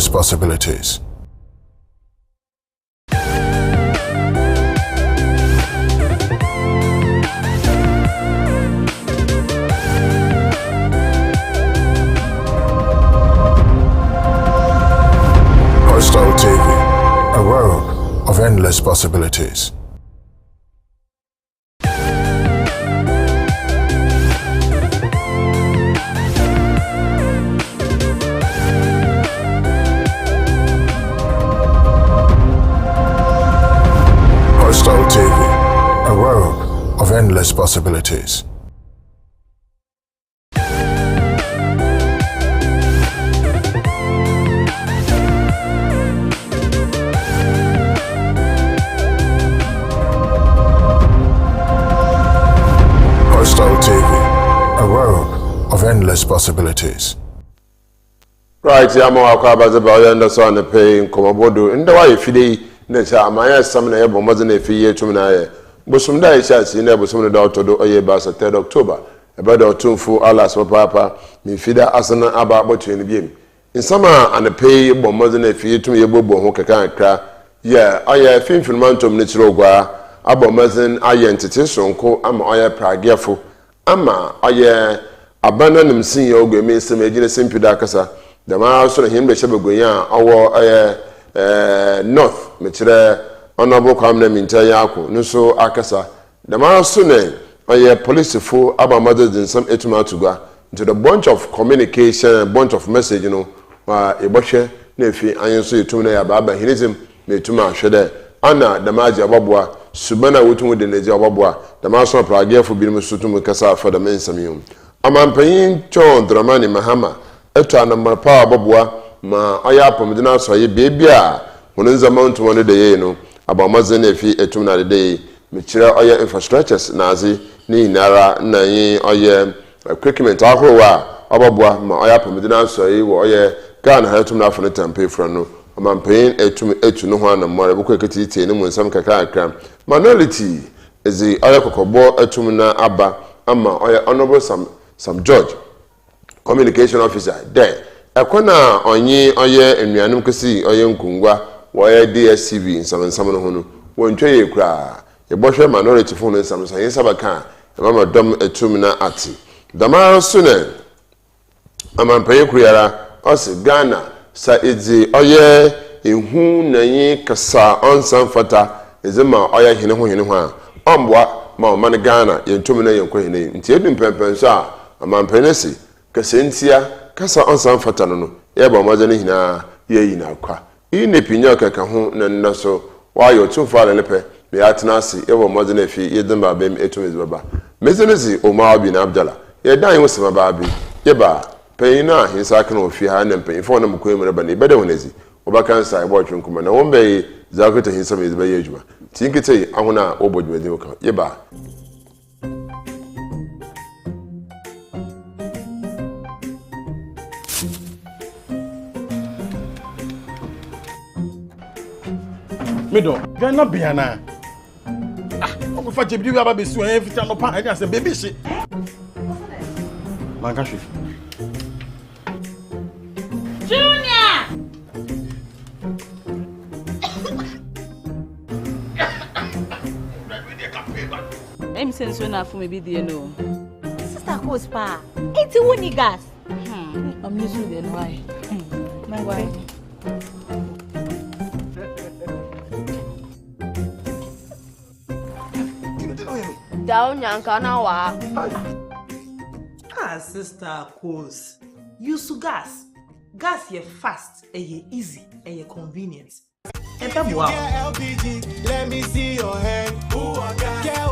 possibilities. Hostile TV, a world of endless possibilities. Hostile TV, a world of endless possibilities. Hostile TV, a world of endless possibilities. Right, I'm all about the Anderson the paying Comabodo, and the wife, Nature, my son, and ever wasn't a few to me. But some days, I see never some daughter do a year by 3rd October. About or two for Alas for Papa, me feeder asana about what you in the game. In summer, and the pay, but more than a few to me, a bobo who can cry. Yeah, I have fin from Mantum Natural Gua, about Mazin, I entity, so call, am I prageful. Ama, I abandon him seeing your means to make a simple dakasa. The mouse on him, the Shabagoyan, our North, Mitre, Honorable Camden Mintayako, Nuso Akasa. The mouse soon, I police full about mothers in some etuma to go into the bunch of communication, a bunch of message, a boshe, Nefi, I say to me about Hinism, Metuma Shede, Anna, the Maja Babua, Subana Wutum with the Neja Babua, the mouse of Pragia for being Sutum Casa for the Mensamium. A man paying John Dramani Mahama. Eto anamma pa babua ma aya pomdina so ye bebia honunza mount one day no abamaze na fi etum na de me kire oya infrastructures na azi ni nara na yin oya equipment ahorowa ababua ma aya pomdina so ye wo oya Ghana ha etum na afone tampe fra no amampen etu no ho anamma rebuko ekiti ni mu nsam kakra manuality ezi oya kokobo etum na aba ama oya honorable some George communication officer there ekona onye oye enuanum kwesi oye nkungwa woye DSTV nsam no hono wontwe ye kura ye bohwe minority phone nsam so yin sabaka mama dom etum na ati dama sune amampan kuyara osi Ghana sa ezi oye ehu na yin kasa onsam fata ezema oye hene ho a ombwa ma man Ghana yentum na yenkɔ hene nti edum pempen so a amampan si kasentia kasa onsan fatano no yeba mazane hina yeyi na akwa ine pinya kaka ho na nna so wa yo tumfa lepe me atena ase yeba mazane fi yedem ba bem etumezi baba mezenezi Omar bin Abdallah yedan wosema ba bi yeba peyina hinsa kana ofi ha na peyin fo na mko emre ba ne beda wonezi obaka nsa ebo twunkuma na wombe zakata hinsa mezi ba yejuma tinkite ahuna obodwedi oka yeba Mido, Ghana Biana. I'm going to you about this one every time I say, baby, shit. Mangashi. Junior! I'm saying so enough for me, be the no. Sister Cospa, it's a winning gas. I'm used to the why. My wife. Down Yankanawa. Sister Cos. Use gas. Gas ye fast, ye easy, ye convenient. LPG, let me see your hand. Ooh, I got yeah.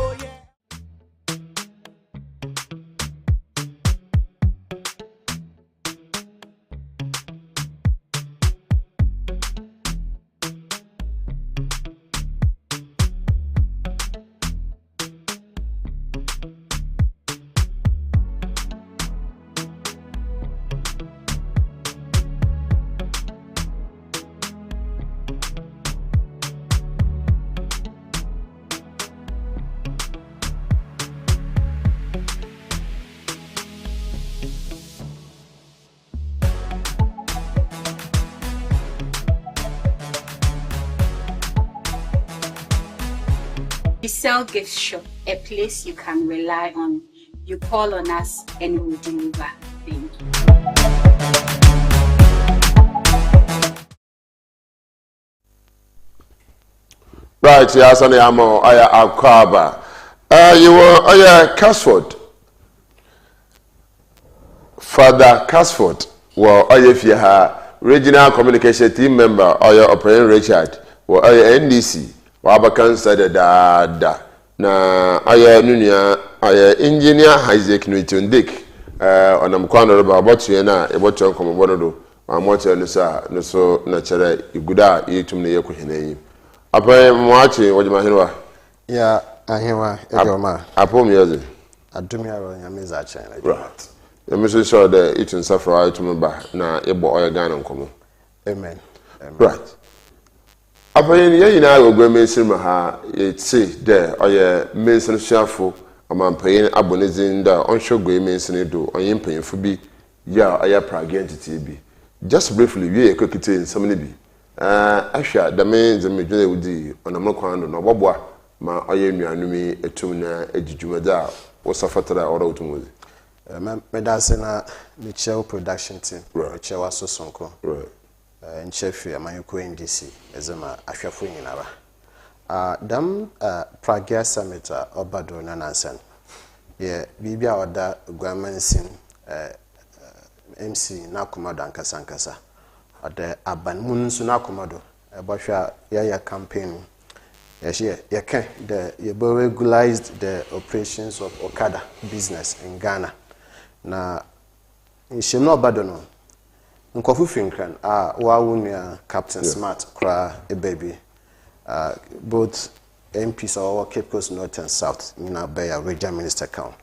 We sell gift shop, a place you can rely on. You call on us and we'll deliver. Thank you. Right, yes, and I'm Akwaba. You were Casford. Father Casford. Well, if you have regional communication team member or your operating Richard, well, NDC, Wabakan said da. Na nunia engineer Isaac Newton Dick. On a mkwano about you na about your common bono. I'm watching no so naturally good you to me. Apa mwachi wajimahirwa ya ahirwa ejoma apo miyazi adumia ro nyameza achen right ya mission sure that it in safra itumba na ebo oya Ghana nkomo amen right apa yin na ogwe mensin ma ha yeti de oya mensin suafo amampanyin abonezin da onhwogwe mensin do onyin panyinfo bi ya oya Prague entity bi just briefly we ekokite nsam ne bi ahwa da me ze medwene wudi onamkwan no bobwa ma oye nuanumi etum na ejijumada wo safatara ora utumuzi me da se na the Chel production team Chel waso sonko nchefi amanyuko NDC ezema ahwafo nyinara dam Prague summit obado na nansan ye bibia oda gwamansin MC na komado ankasa ade aban munsu na komado ebahwa ya campaign ye can the ye regularized the operations of Okada business in Ghana na nshemno obado no nkofu finkran wa wunua Captain Smart kra a baby both MPs or Cape Coast North and South na be a regional minister count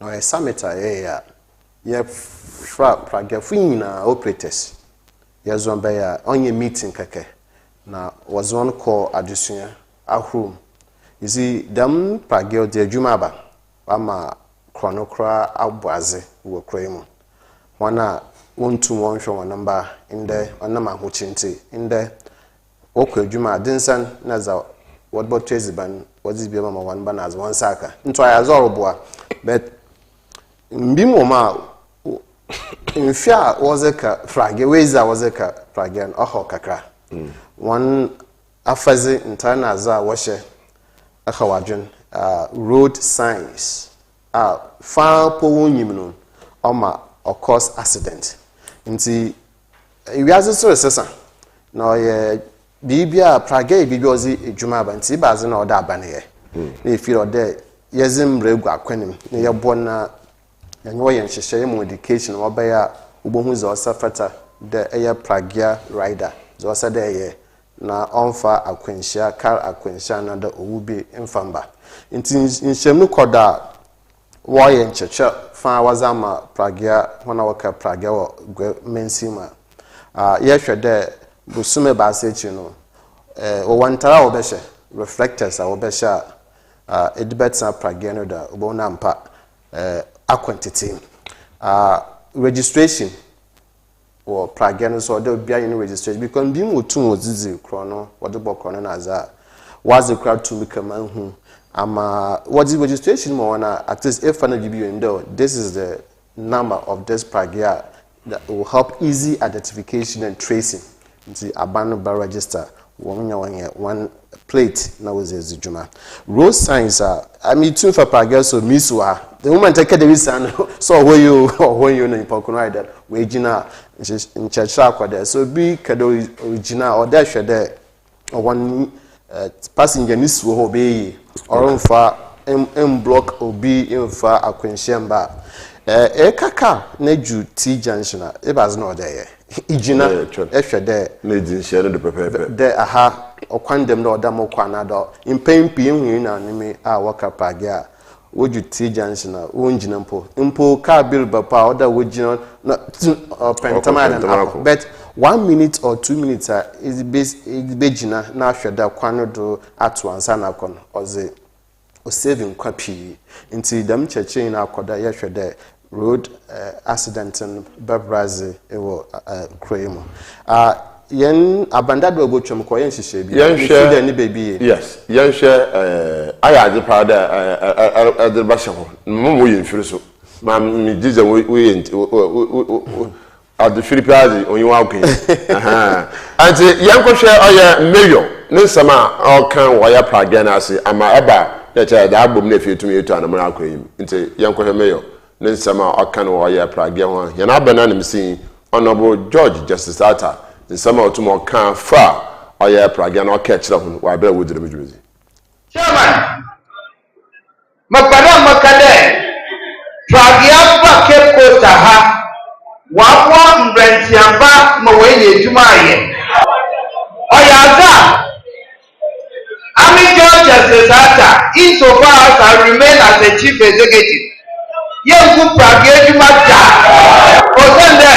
no a summit ye fra Prague fina operators yazon be ya onye meeting keke na was one call adusunya ahrom izi dam Prague de adwuma ba ama kronokra abwaze wo kroimu wana wontum wonhwe wonamba inde onama hochinte inde okwa adwuma dinsan na za wodbo treziban wodi bi mama wan bana as one saka nto ayazoroboa but mbimo ma infia wazeka Prague weza wazeka Prague oho kakra one afaze intana za washe akhawadwen road signs far po wonyim no oma cause accident nti wiaze so sesa na ye bibia Prague bibia ozi ejuma ba nti baze na oda aba ne ye na efiri ode yezim regu akwanim na yebo na yanyo yen hyehyɛ mu education obaya ubohu za osafata de eye Prague rider za osada eye na onfa akwanhyia car akwanhyia na da owubi mfamba nti nhyɛmu koda wo yen cheche fa wazama Prague hona waka Prague wo mensima ye hwede busume ba asechi no wo wantara wo behye reflectors a wo behye edibetsa Prague no da obona mpa quantity registration or Prague no so there be any registration because being otum ozizi krono wode bokrono na za was the crowd to make a man who what is registration more na at least if an give you indo this is the number of this Prague that will help easy identification and tracing the abandoned bar register one plate na was ezujuma road signs I mean too for Prague so miswa the woman take the reason so when you na ipokuno rider we gina in church there so be kado original or dash there one passenger ni so ho be or mfa m block obi mfa akwenhyemba kaka na ju T junction e baz no there igina ehwede na dinhye no de pepepe de aha okwandem na odam okwana do impempi ehunu na nimi waka Prague woju T junction na wonjina mpo car bill bapa oda wojina na pentama na but 1 minute or 2 minutes is begina na ahweda kwano do atwansa na kono oze o saving kwapi nti dam cheche na akoda ye hwede road accident in Babrazi ewo Kroimo yen abanda do obotwam ko yen hihye bi Yenhwe ni baby. Yes, yenhwe aya pa da adeba hye ho. Mo yemfiri so. Ma me gize we adefiri pazi onyiwa akwen. Aha. Ante yenkohwe oye mayor ne nsama o kan wo ya praga na ase ama eba ya cha da agbom na fietumi etu anamra akwanyim. Ante yenkohwe mayor ne nsama o kan wo ya praga ho. Ye na abana ne msin Honorable George Justice Ata nsama otumo kan fa oya praga na o ka kire ho wa bra wodire medwuzi. Chairman makade praga ba ke posta ha wa mbrantiamba ma wenye edwuma aye oyaza Ami George Justice Ata insofar as I remain as a chief executive yengu praga edwuma da osende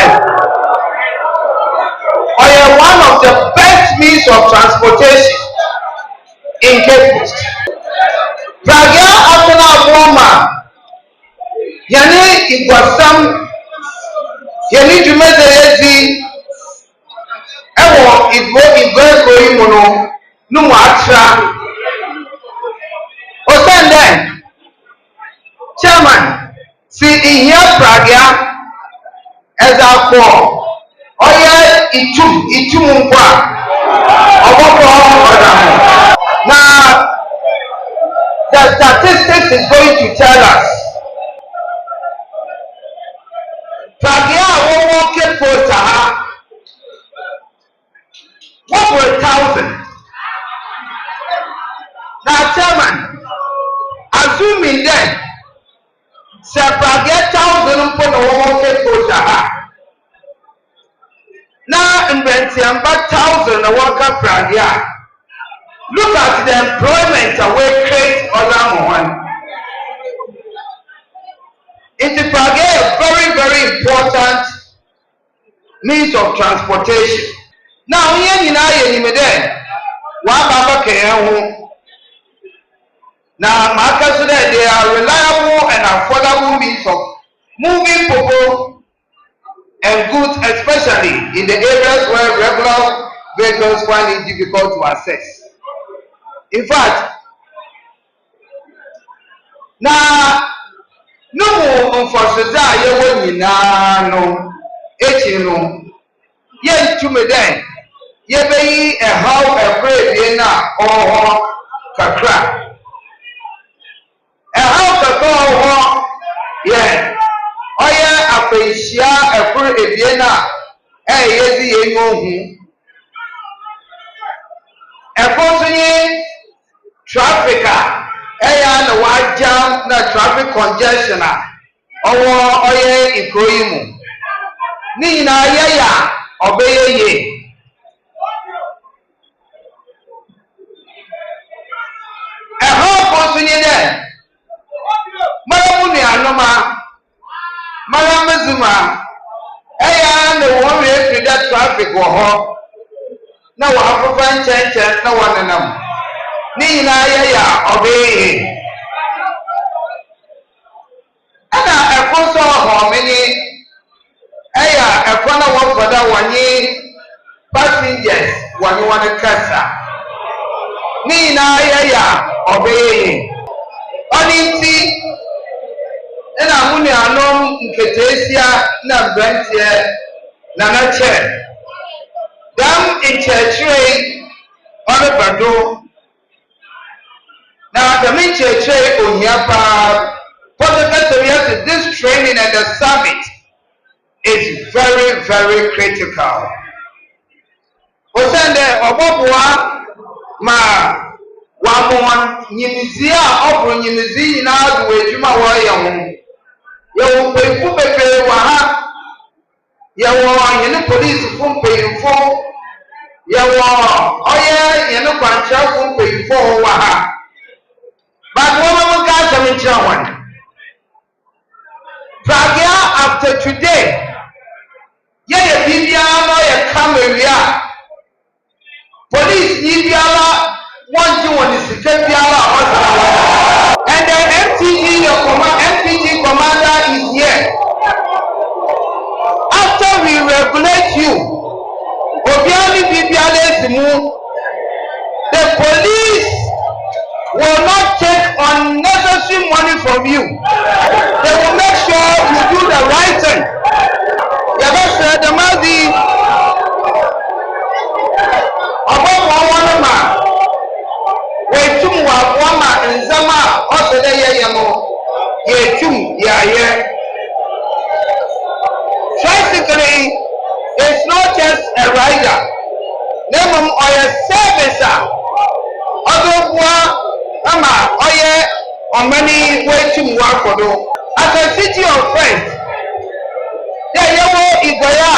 one of the best means of transportation in Cape Coast. Praga after woman, yani igwasam, yani jumezezi, ewo igwe imono, numu atra. Osende, chairman, si inya Praga, as a for. Oya itum nkwa now the statistics is going to tell us Praga walking for Taha over 1,000. Now chairman, assuming that Praga 1,000 walking for Taha. Now in about 1,000 worker Praga. Look at the employment away create other one. It is Praga a very, very important means of transportation. Now here in Ayemide, now Marcus said they are reliable and affordable means of moving people and goods, especially in the areas where regular vehicles find it difficult to access. In fact, now no more for society no yen to me then ye be a how a brave or kakra a how kakra yeah. Oya apeshia efuru ebiena yezi yenyohu efonsunyi traffic ya na wa jam na traffic congestion oya ikoyimu ni na ya obeyeye efonsunyi de mara ni anoma Madam Zuma, and the one way that traffic will hold. No one change, no one in them. Nina, obey. And I also how many a corner one for that 1 year passengers when you want to catch. Nina, obey. Only and I'm only alone in Ketesia, na Brentia, Nana Chair. Dam in church on the Bado. Now, the main church on Yapa, for the best this training and the summit is very, very critical. Osende, Obobwa, ma. Wamon nyimizia obro nyimizi na adwe juma wa yawo yawo pefu bebe wa ha yawo yene police fun peyifo yawo oye yene kwancha fun peyifo wa ha but woman ka samincha wan Praga after today ye bibia no ye camera police ni biala one do one is the and the MTG, MPG commander is here. After we regulate you, Obiani from you. They will make sure you do the right thing. Yabasa the Mazi above one man. We tum wa wama nzama also de ye yamo. Ye tum ya ye. Tricycling is not just a rider. Name or a servicer. Other ama oye on many way to work for do. As a city of friends, there you go Igoya,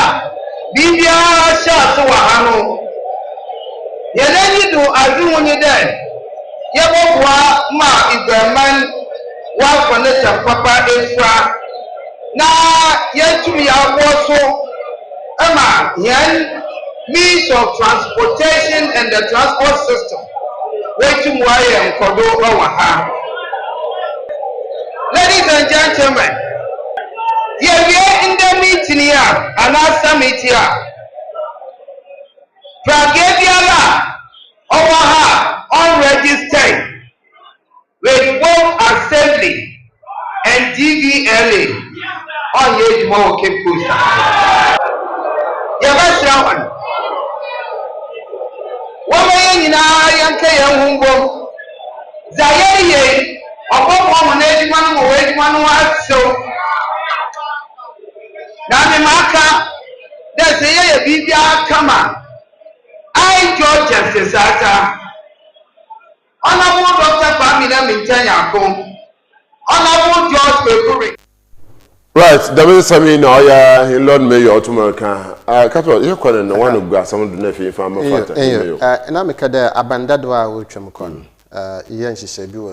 Bibia Shatu Wahano. Yeleni do Azumuni there. Yabo ma Igoman work for nature Papa Infra. Na yetu ya also ama yan means of transportation and the transport system. Waiting wire and Kodo Owaha. Ladies and gentlemen, we are in the meeting here, and our summit here. Pragebiala Owaha unregistered with both assembly and DVLA on Yejmo Cape Coast. Yabashawan. Woman in Yanka Yahumbo Zaye. Upon one was so. Namaka, there's a Bibia Kama. I, George Justice Sata. Honorable Dr. Pamina Mintanya Home. Honorable George Pekuri. Right, there is some in our Lord Mayor to America. Capital, you're calling the one who got some of the nephew from a father. And I'm a cadre abandadwa which I'm calling. Yen she said you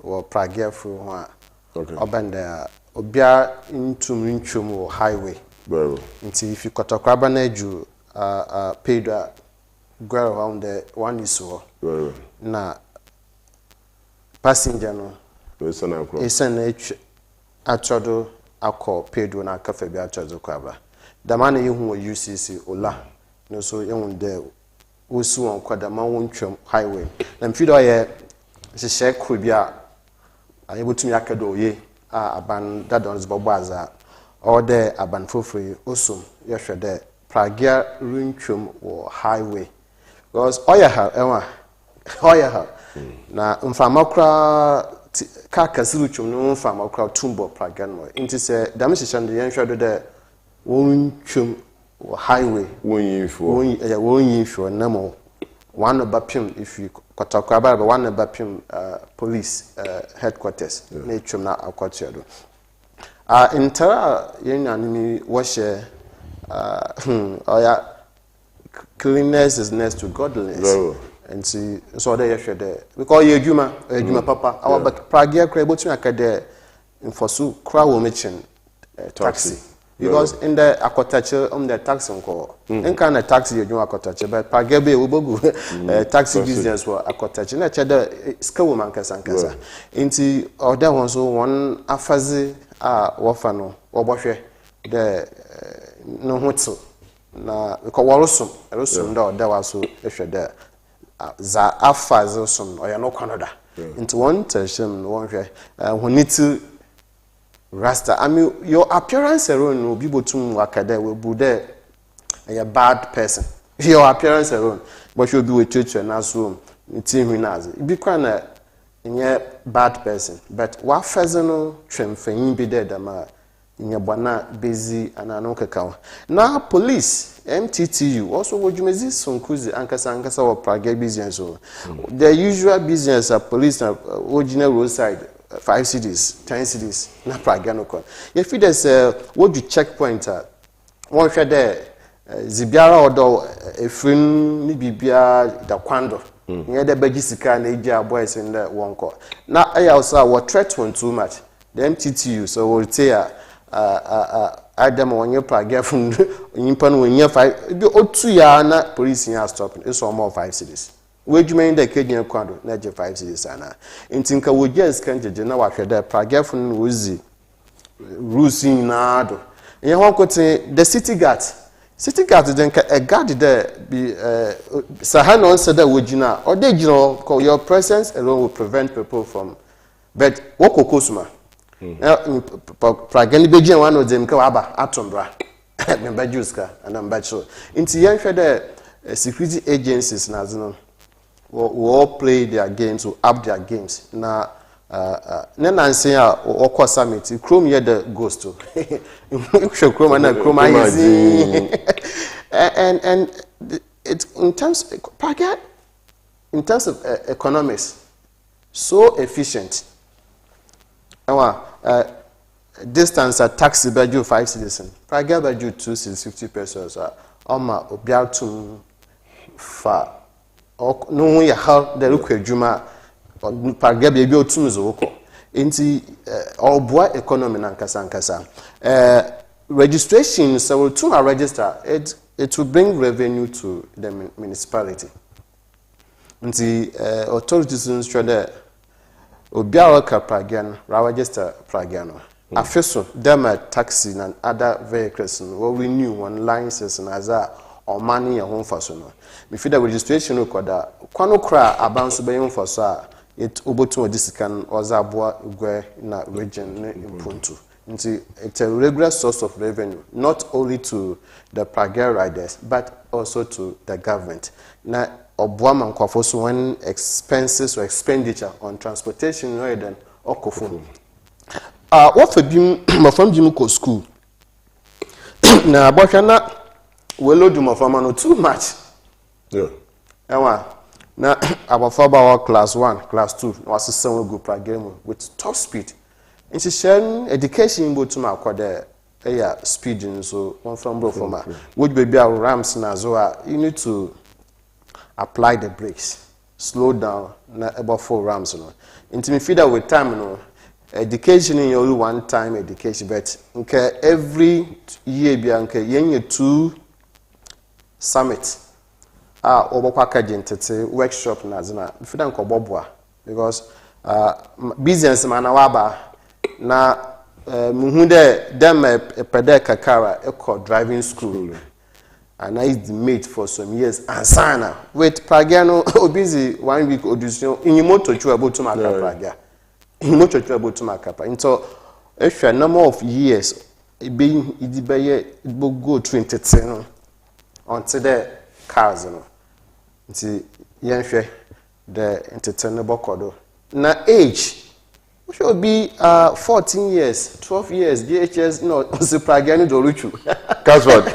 were Prague for Obanda Obia into Minchum highway. Until if you cut a crabanage, paid go around the one you saw. Now, passenger no, it's an H at Chodo, I call paid when I cafe be at Chodo Crabba. The man you who UCC Ola, no so young there. Usu on Quadaman highway. Then feed I share Cribia. I able to make a do ye. Aban Dadon's Bobaza or there Aban Fufri Usum. Yes, there Pragia Rinchum or highway. Because Oyaha, Emma Oyaha. Now, Famakra Kakasiluchum, no Famakra Tumbo Praganmo. Into say, Damishan the Yansha there Wunchum. Highway, won't for Nemo. One of Bapim, if you Kotakraba, one of Bapim police headquarters, nature now a quarter. In Terra, Yanni wash cleanliness is next to godliness. And see, so they are there. We call you Juma Papa, our but Pragia Crable to Acade in Fosu, Crow mention taxi. Because in the aquaculture on the taxi call, in kind of taxi you do aquaculture, but Pagabe Ubogu taxi business for aquaculture. Not the school man Casancasa. Into or there was one afazi wafano or washe the no hutsu. Na because Warusum, there was so if you're there. Za afazosum or you're no Canada. Into one tertium, one when need to. Rasta, I mean, your appearance alone will be able to work there will be there a bad person. Your appearance alone, but you'll be with church and as room, it's in Minazi. Be kind of a bad person. But what pheasant trim for you be there, Dama, in your banana busy and an okay. Now, police, MTTU, also what you may see some cruise Ankasa or Prague business. The usual business of police original roadside. 5 cities, 10 cities, na Praganoko. If there's what you checkpoint one share there, Zibiara or a friend, maybe the Quando, near the Bagisika and Asia boys in the one call. Now, I also was threat one too much. The MTTU, so we'll say, Adam on your Prague from Nimpan when you're 5, be 2 years, police in our stopping, it's all more 5 cities. Where you mean the Kenyan Quando, not 5 cities, Anna. In Tinka would just can't you know what you're Prague from Woozy, Rusi Nado. And you want to say the city guards. City guards then a guard there be Sahano said that would you know, or did you know, your presence alone will prevent people from. But Woko Kusuma. Pragani Beji one of them Kawaba Atombra. Member Juska and I'm bachelor. Into young security agencies Nazino will all play their games or up their games. Now Nancy or summit, Chrome yet the ghost to Chrome and Chrome and it in terms of economics, so efficient. Distance at taxi bedroom 5 citizens. Praga bedroom 2 cities 50 pesos. Oma obiatum fa. No ya how the look juma. Praga baby otum zoko. Inti obwa economy nankasa. Registration so to register it will bring revenue to the municipality. Inti authorities ensure that obiawa ka Praga register Praga no. Afeso them taxi and other vehicles will renew one license and as or money a home for so. If the registration record kwano kra abanso be home for so it obotu odisikan ozabua ugwe na region ne impuntu. It's a regular source of revenue not only to the Praga riders but also to the government. Na obuama nkwafoso when expenses or expenditure on transportation rather than okofo. What for bim my from Jim ko school. Na bohwana we load my from no too much. Yeah. Na about for class 1, class 2 was some go program with top speed. And she sharing education go to my kwade speeding so one from bro for ma. Would be ramps na so you need to apply the brakes. Slow down na about 4 ramps no. Into me feed with time no. Education in only one time education, but every year bianca yenye 2 summits obokwa jentete workshop na zina fidan ko bobwa because business man waba na muhude dem pede kakara eco driving school and I is mate for some years and sana with Pragano busy 1 week audition in moto chu about to Praga. Much about to Macapa. And so, if a number of years being Idibaye go 2010 until the cars, until Yanfe the entertainable codo. Now, age should be 14 years, 12 years, DHS, no, Pragani Doruchu. That's what.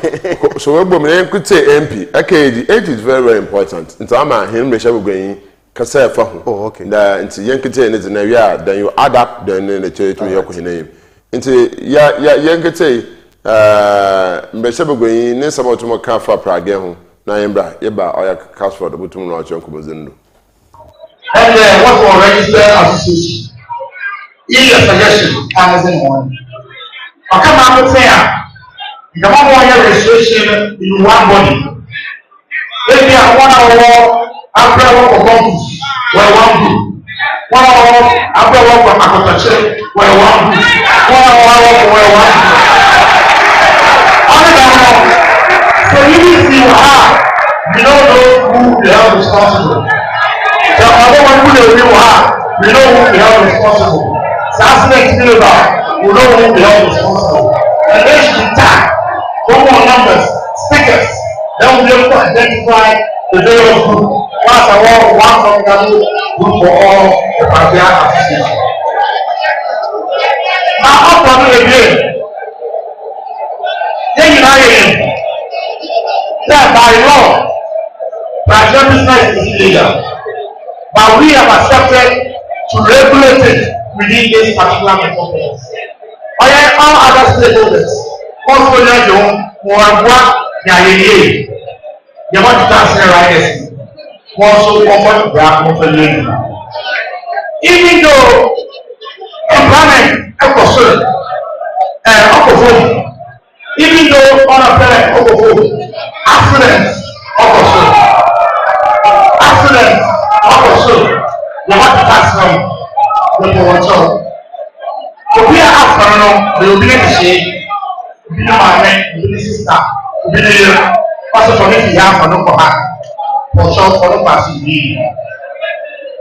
So, we could say MP. Okay, the age is very, very important. And so, I'm a him, Michelle going. Oh, okay. Into yankete in the area, then you add up the church to your name. Into yankete, Beshaba going in some of my car for Praga, Naimbra, Yeba, or cast for the Butum Lodge, Uncle Bozindo. And what for register association? Here's a suggestion, Amazon one. I come out with fair. You come on your registration in one body. Maybe I want to walk. After work for campus, where one group. 1 hour after work for agriculture, where one group. 1 hour work where one group. So you need to see we don't know who they are responsible. The other one who they will have, we know who they are responsible. So that's the next thing about, we know who they are responsible. And then she can tag, one more numbers, stickers, then we'll be able to identify the various group. Once I want one from Gamu, good for all the Praga association. Now, up to the again. Then you know, that by law, Praga business is illegal. But we have accepted to regulate it within this particular metropolis. All other stakeholders, also let you more work than you want to transfer rights. Also offered their conference. Even though employment even though unemployment accidents they want to tax them with the water. So we are after they will be able to say, we know my man, the sister, we also for me to have for no for her. For short for the passing need.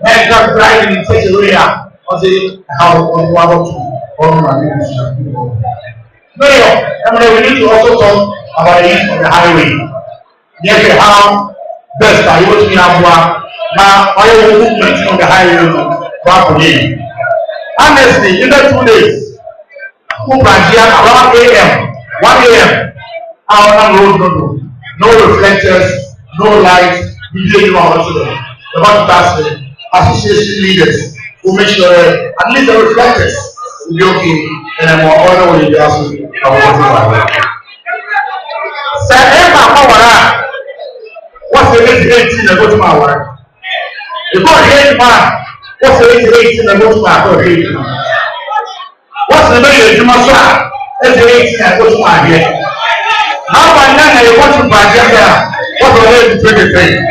Men got driving in such a way, or say how on one or two. Mayor, we need to also talk about the use of the highway. Yes, how best are you to have one now? All movement on the highway, honestly, in the 2 days, around AM, 1 AM, our road no reflectors, no lights, the association leaders who make sure at least the reflectors will be okay and a more order will be also what's the 18 and go to my work? The God man, what's the 18 and go to my work? What's the million to my son? That's the 18 and go to my head. How by now you want to buy there? What's the way to 23?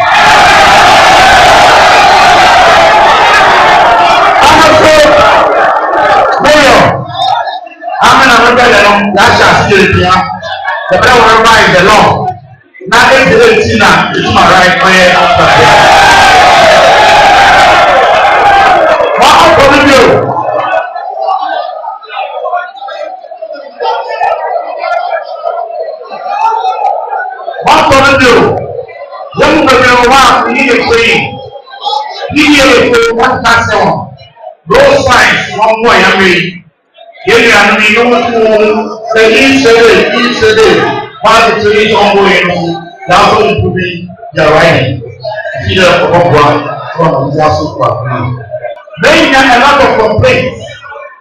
That's the better one by the law. Now it's 18 now, it's my right way after. What will you do? What will you do? Young people, we need a training. We need a 1,000. Those signs, one more, I mean. Yẹ́nì àná ni yóò fún ṣe ìṣẹ̀lẹ̀ wọ́n ti tẹ̀lé ọmọ ẹ̀rọ láàbọ̀ ìdúgbò yàrá yìí ìfilẹ̀ ọ̀pọ̀ bọ̀ àwọn ọmọ ìyá sọ̀kọ̀ àbúrò. Lẹ́yìn náà a lot of complaints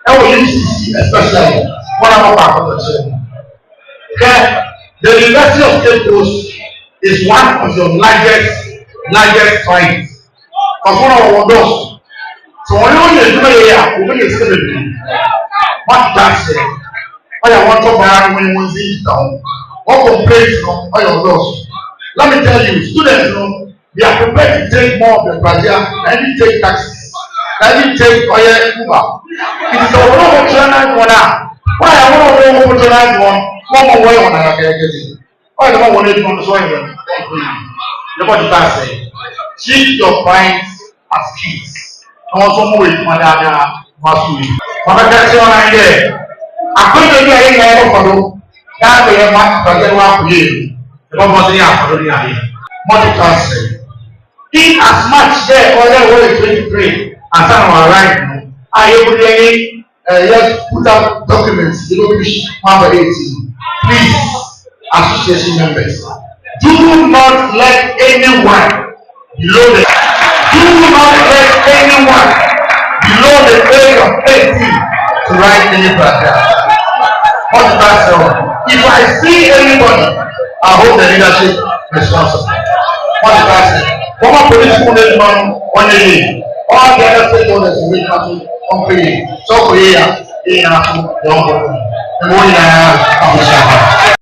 ẹ̀wọ̀n UCC especially wọ́n á wọ́n pa àkọ́tọ̀ ṣe. The University of Cape Coast is one of the largest clients. Ọ̀fun náà wọ́n dọ̀sù. So wọ́n yóò yẹ ìdúró yẹ yà òun yẹ sílẹ̀ bìí. What does it? I want to buy when we see down. What complaints from all those? Let me tell you, students, they are prepared to take more of the Brazil and you take taxes. And you take oil Uber. It is a one of one. Why I want to know one more way on our getting. Why the one wanted on the soil? Look what the tax say. Keep your minds as kids. Also move with Madame Masui. Mabakasi wana ile akwenda ndio yeye yeye kwa ndo ndio yeye mwanzo wa kuye kwa mwanzo ya kwa ndio yeye multi in as much there or way 23 as our right I able to just put up documents you know which number 18 please association members do not let anyone below the below the age of 18 to write any paragraph. What is that say? If I see anybody, I hold the leadership responsible. What is that say? Former police wounded man on the day. All the other stakeholders will make nothing on pay. So for here, in the morning I have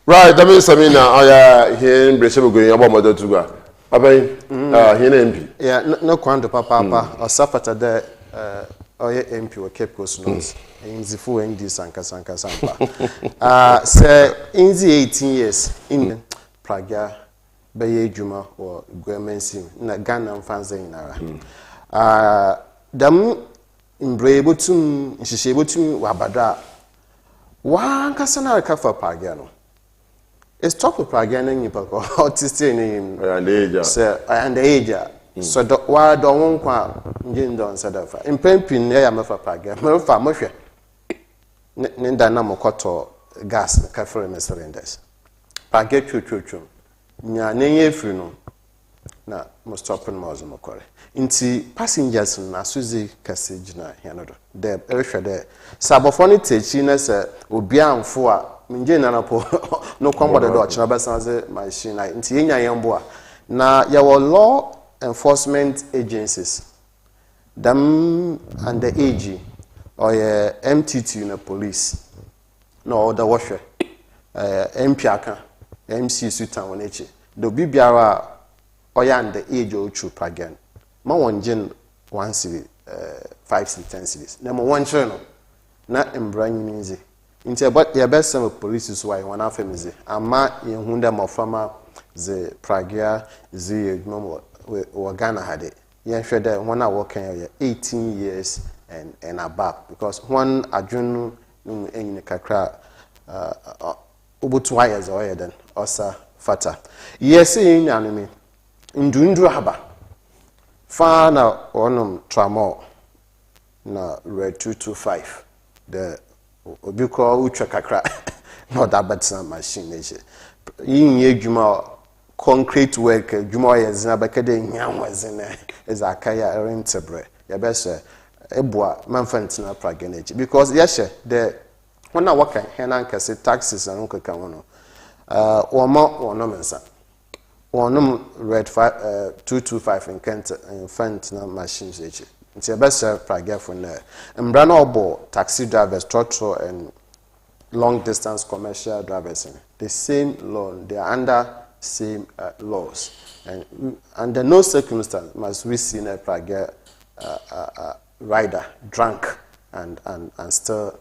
Right, that means Samina, I here in Brescia going about Mother Tuga. Abai, here MP. Yeah, no quanto papa, or suffered there, or MP or Cape Coast North, in the full ND Sanka Sampa. Say, in the 18 years, in Praga, Baye Juma or Guermensim, Nagana and Fanzin Nara. Dam in Brebotum, she able to Wabada. One Cassana Cafa Pagano. It's top of Pragan and autistic name and age. So, why don't one said of in Pempin, I am a Praga, Murpha Murphy. Nenda Namokoto gas, Cafe Messerenders. Paget choo. Nya name funo. Na most open Mosmocore. Inti passengers na Suzy Cassage na Yanado. The Ersha there. Sabophonic teachiness Obian for. Minje na po no kwamba de do china besanze machine na nti yenya yembo na yawo law enforcement agencies them and the AG or MTT na police no the washer MP aka MC sutan wonechi do bibiara oya and the age o true pagan ma wonjin 1 city 5 city 10 cities na mo won no na embranyi minzi Inti about your best some police is why one after me ama yehunda mafama ze Pragia ze we Ghana had it. Yen hwɛ dɛ wɔn a wɔkan 18 years and above, because one adwunu no enyi kakra obotu ayɛ za ɔyɛ den ɔsa fata. Yes yin anime ndundru haba. Fa na onom tramol na red 225 the obi ko utwa kakra no that better machine nje yin adwuma concrete work adwuma ye zina bekede nyanwazina is akaya rentebre ya bese eboa manfantina pragenage because yeshe the when I work here na nkase taxes and nkaka wono wono mensa wono red 225 in Kent infantina machines eche nti ya bese pragefo na mbra na obo taxi drivers trotro and long distance commercial drivers the same law, they are under same laws, and under no circumstance must we see a praga rider drunk and still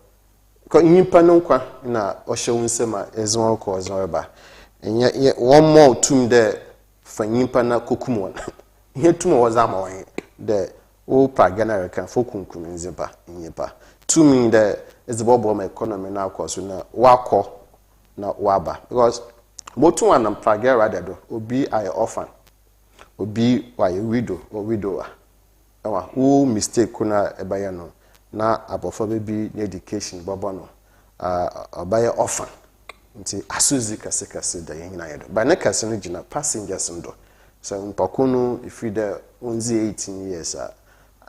nipa na oshewunsema ezon ko ozorba enye one more tum de fa nipa na kokumon ihe tum was amawan de o praga na rekan fokunkum nziba nyipa tum de is the bubble economy now cause na wako na waba because botu one and praga rather do obi I orphan obi why widow or widower ewa who mistake kuna ebaya no na abofo be education babo no obaya orphan nti asuzi kase da yin na yedo ba ne kase no gina passengers ndo so mpakunu ifide onzi 18 years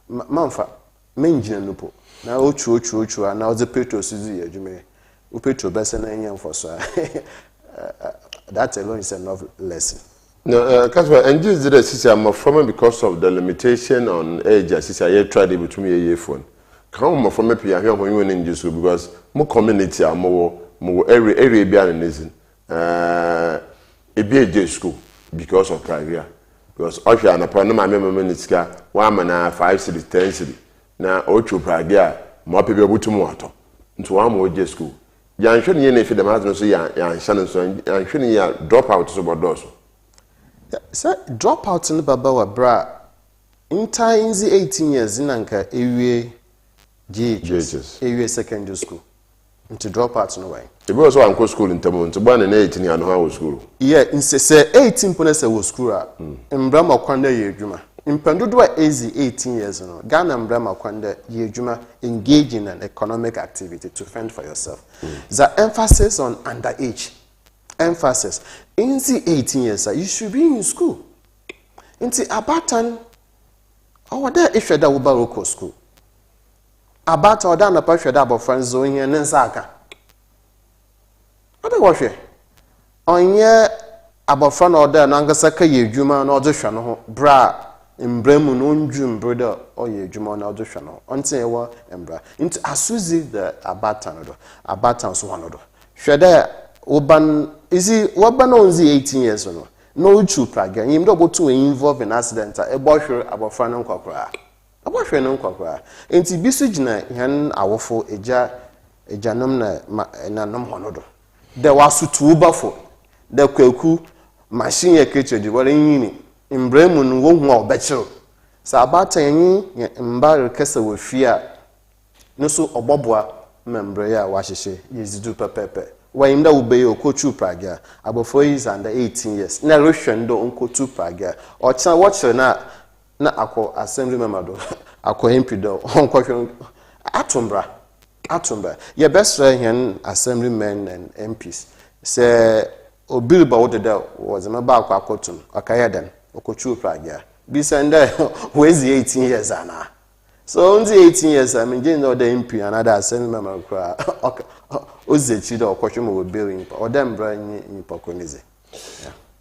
manfa menjina nupo na ochu na oze petrol suzu ya jume u petrol bese na enya mfoso that alone is enough lesson. No, Kasper, and this is the system I'm from because of the limitation on age. As I tried it between a year phone. Come from a here when you in Jesus because more community are more area beyond reason. A BA school because of private. Because if you are a Panama member, 1 man 5 cities 10 cities. Na ocho pragia mo pepe butu mo ato nto wa mo je school ya nhwe ne ne fi dem ato so ya nhane so ya nhwe ne ya drop out so bodo so so drop out ne baba wa bra intanzi 18 years nanka ewie GHS ewie secondary school nto drop out no way e be so anko school ntamo nto ba ne 18 ya no ha wo school yeah insese 18 pone se wo school a mbra makwanda ye adwuma Impendudu ezi 18 years no Ghana Mbrama Kwanda Yejuma engage in an economic activity to fend for yourself. The emphasis on underage. Emphasis. In the 18 years, you should be in school. In the Abatan, or there if you're the school. Abata or down a part of friends zoning and Nensaka. What do you watch? On ye about front order, Nangasaka Yejuma, and audition, bra. Imbremu no ndwum brother oye dwuma na odhwa no onte ewa embra into asuzi the abatan do abatan so hono do hwede oban isi woban onzi 18 years no uchu praga yim do botu involve in accident ebohwe abofra no nkokora abohwe no nkokora enti bisu gina hen awofo ejanom na nom hono do de wasutu ubafo de kwaku machine ye kecheji wore yini Imbremu no wo obechiro sa abata yin mba kesa wo fia no so oboboa membre ya wahihye yezidu pepepe wa imda ubeye okochu praga abofo is under 18 years na rehwen do onkotu praga o cha watch na akọ assembly member do akọ MP do onkohwe atombra ye best hen assembly men and MPs say obil ba wodeda was member akọ akotum akayeden okochu praga bisende wezi 18 years ana so only 18 years I mean you know the MP another assembly member kra ozechi do okohwe mo bill or dem bra nyi pokonize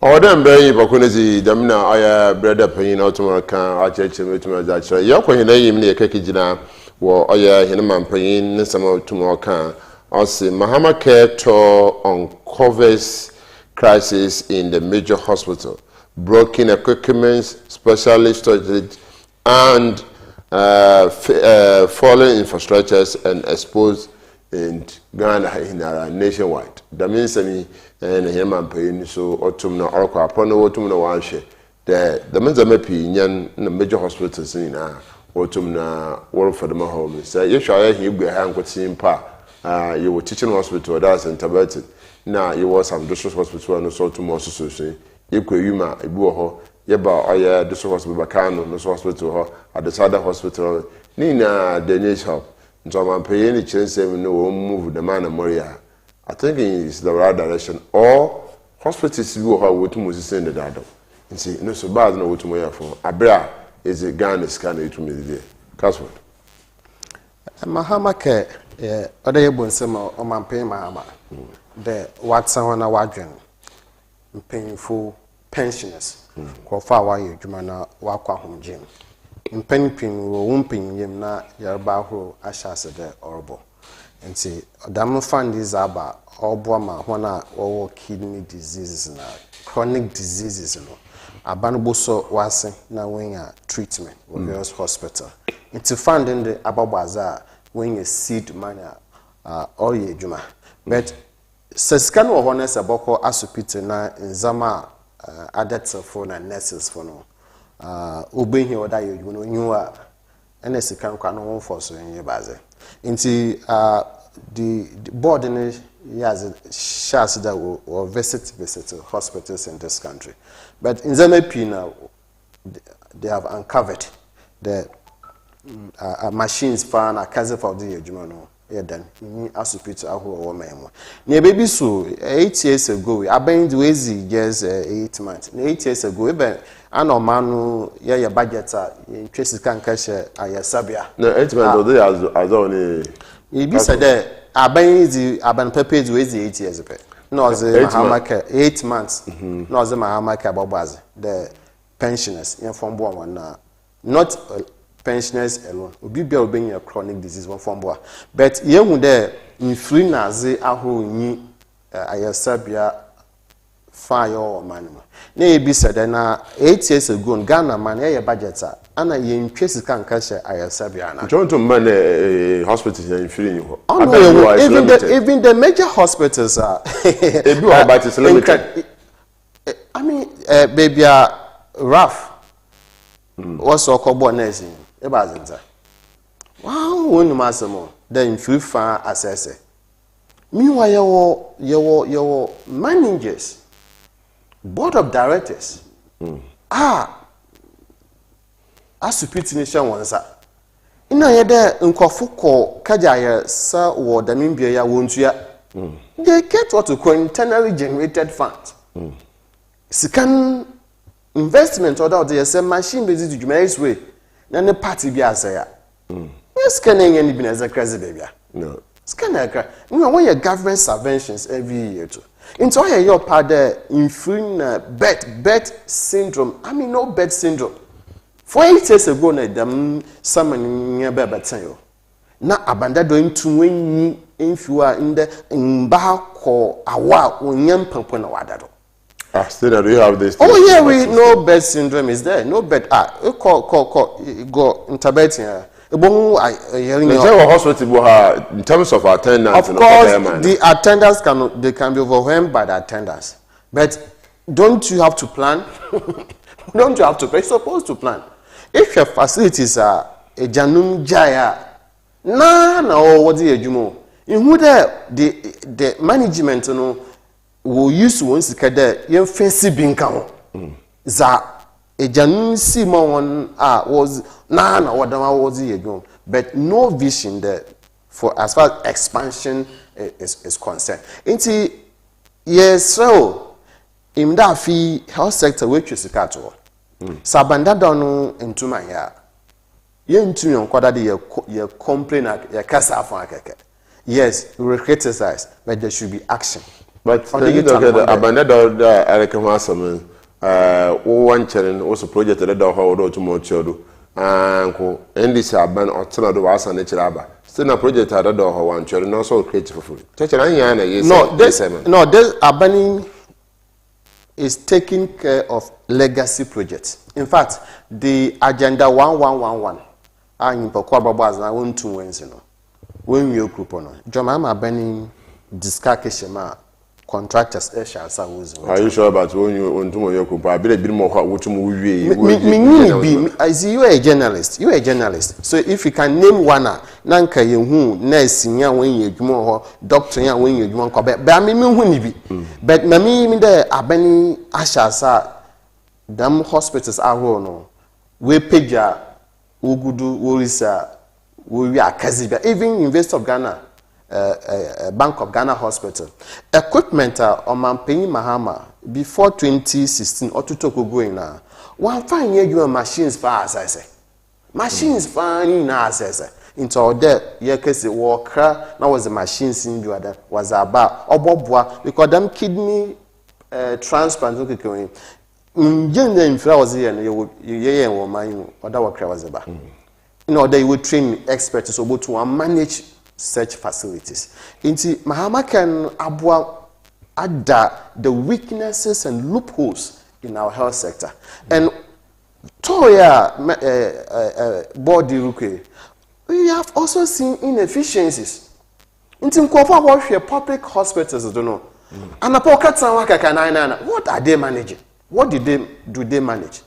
or dem bra nyi pokonize dem na aya brother payin otumara kan acheche metumara za chira yakwanyi na yim ne yakakigina wo aya hinman payin ne sama otumara kan ose Mahama Care Tour uncovers crisis in the major hospital, broken equipment, specialist storage, and fallen infrastructures and exposed in Ghana in nationwide. That means any human pain so autumn no or upon autumn no one share. the menza mepi nyan na major hospitals ni na wotum na work for the home say you sure you gbe ha nkotin pa you were teaching hospital that's in Taberton na you was some district hospital no so to more so you kwa yuma ebi wo ho ye ba oya district hospital bakano no so hospital ho at the other hospital ni na the need help nso man pay any chance no wo move the man Moria. I think it's the right direction or hospitals bi wo ho wotum osisen the dado nti no so bad na wotum ya fo abra is a Ghana scan it me there Caswell Mahama ke oda yebo nsema o mampen mahama the watsa na wadwen mpanyinfo pensioners ko fa wa yedwuma na wakwa homgym mpanipin wo wumpinyem na yarba horo ashase de orobo nti odam fund is aba obo ma hona wo kidney diseases na chronic diseases no abanbo so wase na wenya treatment with various hospital nti funding the ababaza when you seed money all ye juma but seskan wo hona se boko asupite na nzama adets for na nurses for no obehi oda ye juma no nyua ene sekan kwa no for so yen baze nti the board in yes shares that will visit hospitals in this country but in Zambia now they have uncovered the machines for na kaze for the adwuma no then ni asupito ahoro wo memo na baby so 8 years ago aban the ways just 8 months na 8 years ago even anomanu ya budget twesi kan kashe ayasabia na 8 months as only Ibi said aban pepes ways 8 years ago no ze mahamaka 8 months no ze mahamaka babazi the pensioners in form one na not pensioners alone obi bia obenya a chronic disease one form boa but yehu there in free na ze ahoro nyi ayasabia fire or manima na ebi said na 8 years ago Ghana man ya budget ana ye ntwesi kan kashe ayasabia na John to man hospitals in free you even the major hospitals are ebi wa about is limited I mean baby rough what's okobo nursing e ba zenza wow wonu masemo then free fan access meanwhile your managers board of directors asupiti ni shan wansa ina yede nkofo kaja ya sa wo damimbia ya wontua they get what we call internally generated funds sikan investment order the same machine based jumais way na ne party bi asaya yes can any business crazy baby no scan aka when your government subventions every year too into all your part there in free bed syndrome I mean no bed syndrome 4 years ago na dem someone near bebetan yo na abanda do into when infua in the mba ko awa onyam pampo na wadado still do you have this oh yeah we no bed syndrome is there no bed go interbeting hospital in terms of attendance of course the attendants can be overwhelmed by the attendants but don't you have to plan don't you have to pay? You're supposed to plan if your facilities are a janum jaya na what do you in who the management will use once kada yen fancy binka za a janum si one was na what was you but no vision there for as far as expansion is concerned. Inti yes so in that fee health sector which is kato. Sabanda donu intuma ya. Ye intu yon kwada de ye complain ye kasa afan keke. Yes, we criticize, but there should be action. But you look at the abanda da arekama asam one channel also project that da ho to mo chodo. Anko ndc aban otena do wasa na chiraba still na project ada do ho wan chere no so creative for cheche na yan na yes no this abani is taking care of legacy projects. In fact the agenda 1111 anyi pokwa babaz na won tu wenzi no when we group no joma am abani discuss ma contractors shall was. Are you sure about when you want to your company? I bit more what to move I see you are a journalist. You are a journalist. So if you can name one, Nanka you nurse ya when you more doctor ya when you want Quebec. But I mean who be. But me there abeni ashasa dam hospitals are no. We peja ugudu worisa we are kaziba. Even University of Ghana. Bank of Ghana Hospital. Equipment on Mampeni Mahama before 2016 or to talk going now. One fine year you machines far as I say. Machines fine now as I say. Into all that ye case walker now was the machines in you was about obobwa because them kidney transplant okay going. Jen flowers here and you woman or that was about. You know they would train experts so to manage such facilities. Inti Mahama can abwa ada the weaknesses and loopholes in our health sector. And Toya body ruke, we have also seen inefficiencies. Inti mkofa wa public hospitals don't know. And what are they managing? What do they manage?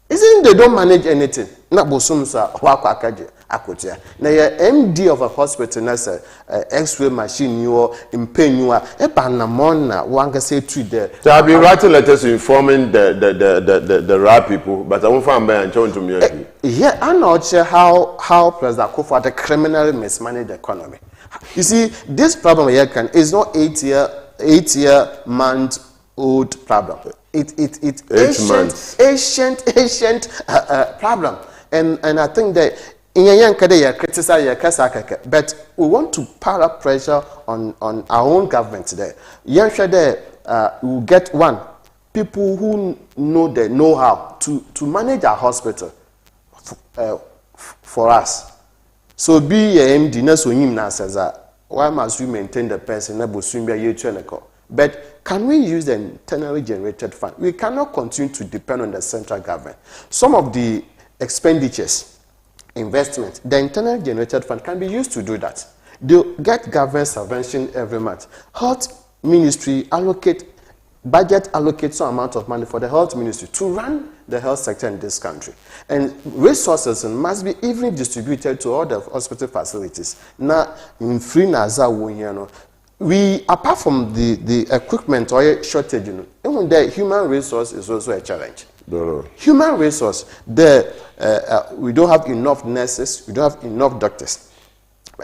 Isn't they don't manage anything? Na bosumsa wako akaje akotia. Na ya MD of a hospital na say X-ray machine you impay you e banamona wanga say treat there. So I've been writing letters informing the right people, but I won't find by and to me. Yeah, I'm not sure how President Akufo the criminally mismanaged the economy. You see, this problem here is not 8 year month-old problem. It's ancient problem, and I think that in Yankade criticize Kasaka, but we want to pile up pressure on our own government today. Yankade will get one people who know the know-how to manage our hospital for us. So be a MD na so him na says why must we maintain the person na bosumbia yetueneko? But can we use the internally generated fund? We cannot continue to depend on the central government. Some of the expenditures, investment, the internally generated fund can be used to do that. They get government subvention every month. Health ministry allocate some amount of money for the health ministry to run the health sector in this country. And resources must be evenly distributed to all the hospital facilities. Now, in free Naza, we, apart from the equipment or shortage, even the human resource is also a challenge. Human resource, we don't have enough nurses, we don't have enough doctors.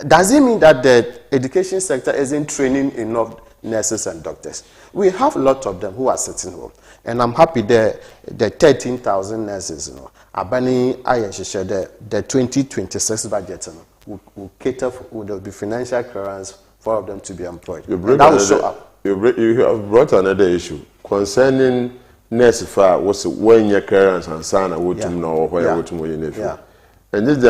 Does it mean that the education sector isn't training enough nurses and doctors? We have a lot of them who are sitting home. And I'm happy the 13,000 nurses, Abani Ayeshe, the 2026 budget will cater for, there will be financial clearance for them to be employed. You have brought another issue concerning nurse far was when your clearance and sana would know where would you and this is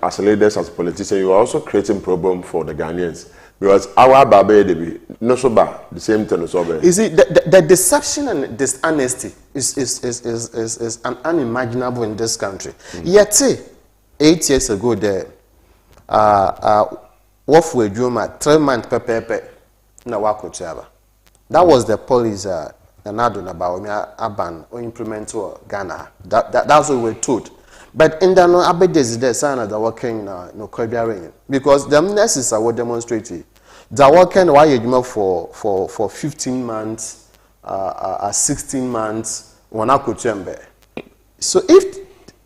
as leaders, as politicians, you are also creating problem for the Ghanaians. Because our baby, no so bad, the same thing as over. You see, the deception and dishonesty is unimaginable in this country. Yet, 8 years ago, there, what we do, 3 months per na wako chaba. That was the policy. And I don't know about Aban or implement to Ghana. That's what we were told. But in the no abedezi there sana that working no Caribbean because the nurses are demonstrating. They working for 15 months, 16 months, so if